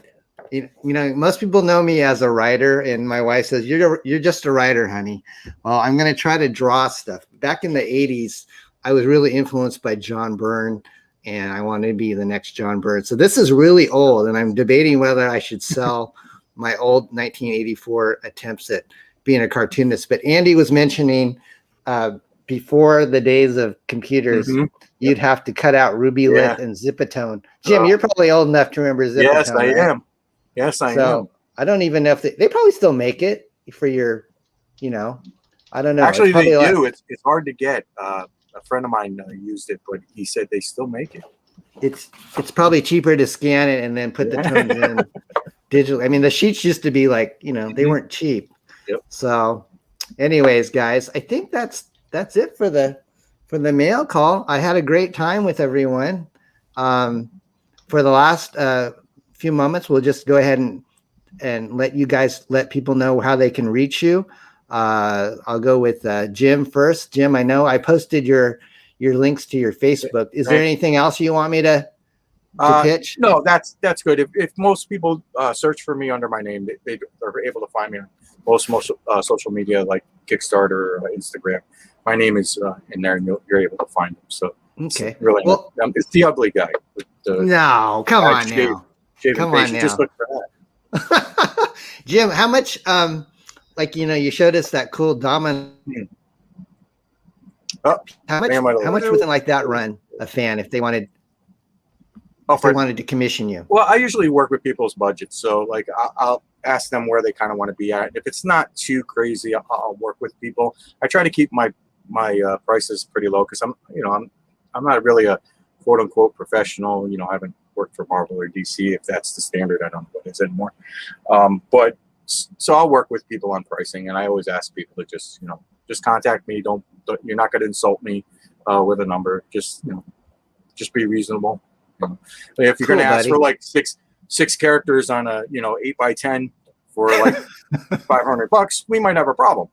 most people know me as a writer, and my wife says, you're just a writer, honey. Well, I'm going to try to draw stuff. Back in the 80s, I was really influenced by John Byrne, and I wanted to be the next John Byrne. So this is really old, and I'm debating whether I should sell my old 1984 attempts at being a cartoonist. But Andy was mentioning before the days of computers, you'd have to cut out Ruby Lit and Zipatone. Jim, you're probably old enough to remember Zipatone. Yes, I am. Yes, I am. I don't even know if they probably still make it for your, I don't know. Actually, they do. It's hard to get. a friend of mine used it, but he said they still make it. It's probably cheaper to scan it and then put the tones in digital. I mean, the sheets used to be like, they weren't cheap. Yep. So anyways, guys, I think that's it for the mail call. I had a great time with everyone. For the last few moments, we'll just go ahead and let people know how they can reach you. I'll go with Jim first. Jim, I know I posted your links to your Facebook. Is there anything else you want me to pitch? No, that's good. If most people search for me under my name, they're able to find me on most social media like Kickstarter, Instagram. My name is in there, and you're able to find them. So okay, it's really, it's the ugly guy. With the no, come on now. Come on now. Just look for that. Jim, how much? You showed us that cool domino. How much would something like that run a fan if they wanted? If they wanted to commission you? Well, I usually work with people's budgets, so like I'll ask them where they kind of want to be at. If it's not too crazy, I'll work with people. I try to keep my prices pretty low because I'm not really a quote unquote professional. I haven't worked for Marvel or DC. If that's the standard, I don't know what it is anymore. But so I'll work with people on pricing, and I always ask people to just contact me. You're not going to insult me with a number. Just be reasonable. If you're going to ask for like six characters on a 8x10 for like $500, we might have a problem.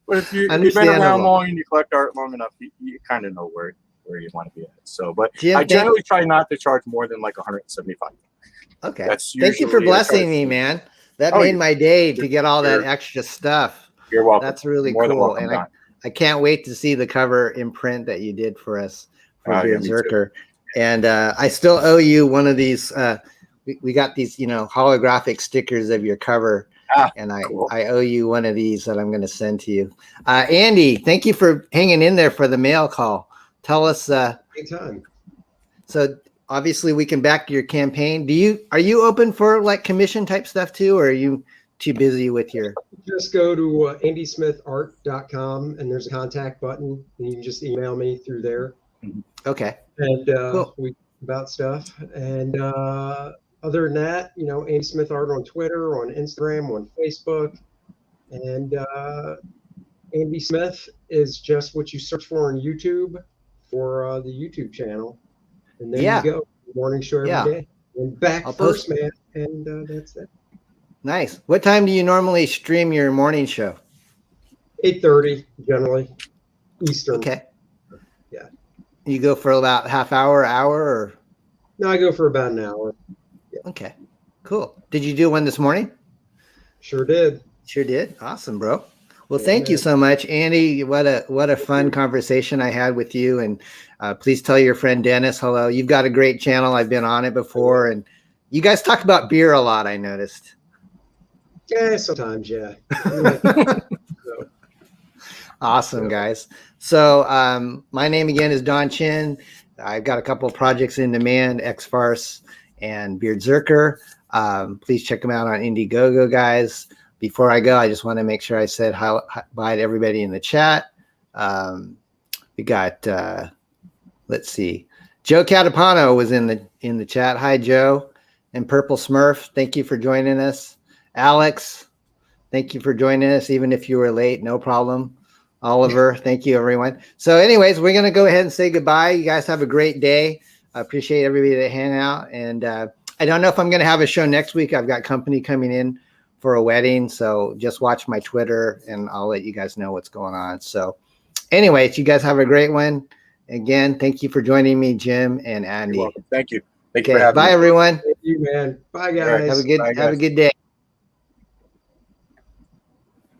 But if you've been around long and you collect art long enough, you kind of know where you want to be at. So, but Jim, I generally try not to charge more than like $175. Okay. Thank you for blessing me, man. That made my day to get all that extra stuff. You're welcome. That's really cool. And I can't wait to see the cover imprint that you did for us for BRZRKR. And I still owe you one of these. We got these, holographic stickers of your cover. And I owe you one of these that I'm going to send to you. Andy, thank you for hanging in there for the mail call. Tell us. Anytime. So obviously we can back your campaign. Are you open for like commission type stuff too, or are you too busy with your? Just go to andysmithart.com and there's a contact button, and you can just email me through there. Okay. And cool. we about stuff. And other than that, Andy Smith Art on Twitter, on Instagram, on Facebook, and Andy Smith is just what you search for on YouTube for the YouTube channel. And there you go. Morning show every day. And back first, man. And that's it. Nice. What time do you normally stream your morning show? 8:30 generally, Eastern. Okay. Yeah. You go for about half hour, or? No, I go for about an hour. Yeah. Okay. Cool. Did you do one this morning? Sure did. Sure did. Awesome, bro. Well, thank you so much, Andy. What a fun conversation I had with you. And please tell your friend Dennis hello. You've got a great channel. I've been on it before, and you guys talk about beer a lot, I noticed. Yeah, sometimes, yeah. Awesome, guys. So my name again is Don Chin. I've got a couple of projects in demand, X-FARCE and BRZRKR. Please check them out on Indiegogo, guys. Before I go, I just want to make sure I said hi to everybody in the chat. We got, let's see, Joe Catapano was in the chat. Hi, Joe. And Purple Smurf, thank you for joining us. Alex, thank you for joining us, even if you were late, no problem. Oliver, thank you, everyone. So anyways, we're going to go ahead and say goodbye. You guys have a great day. I appreciate everybody that hang out. And I don't know if I'm going to have a show next week. I've got company coming in for a wedding. So just watch my Twitter and I'll let you guys know what's going on. So anyways, you guys have a great one. Again, thank you for joining me, Jim and Andy. You're welcome. Thank you. Thank you for having me. Bye, everyone. Thank you, man. Bye, guys. Have a good day.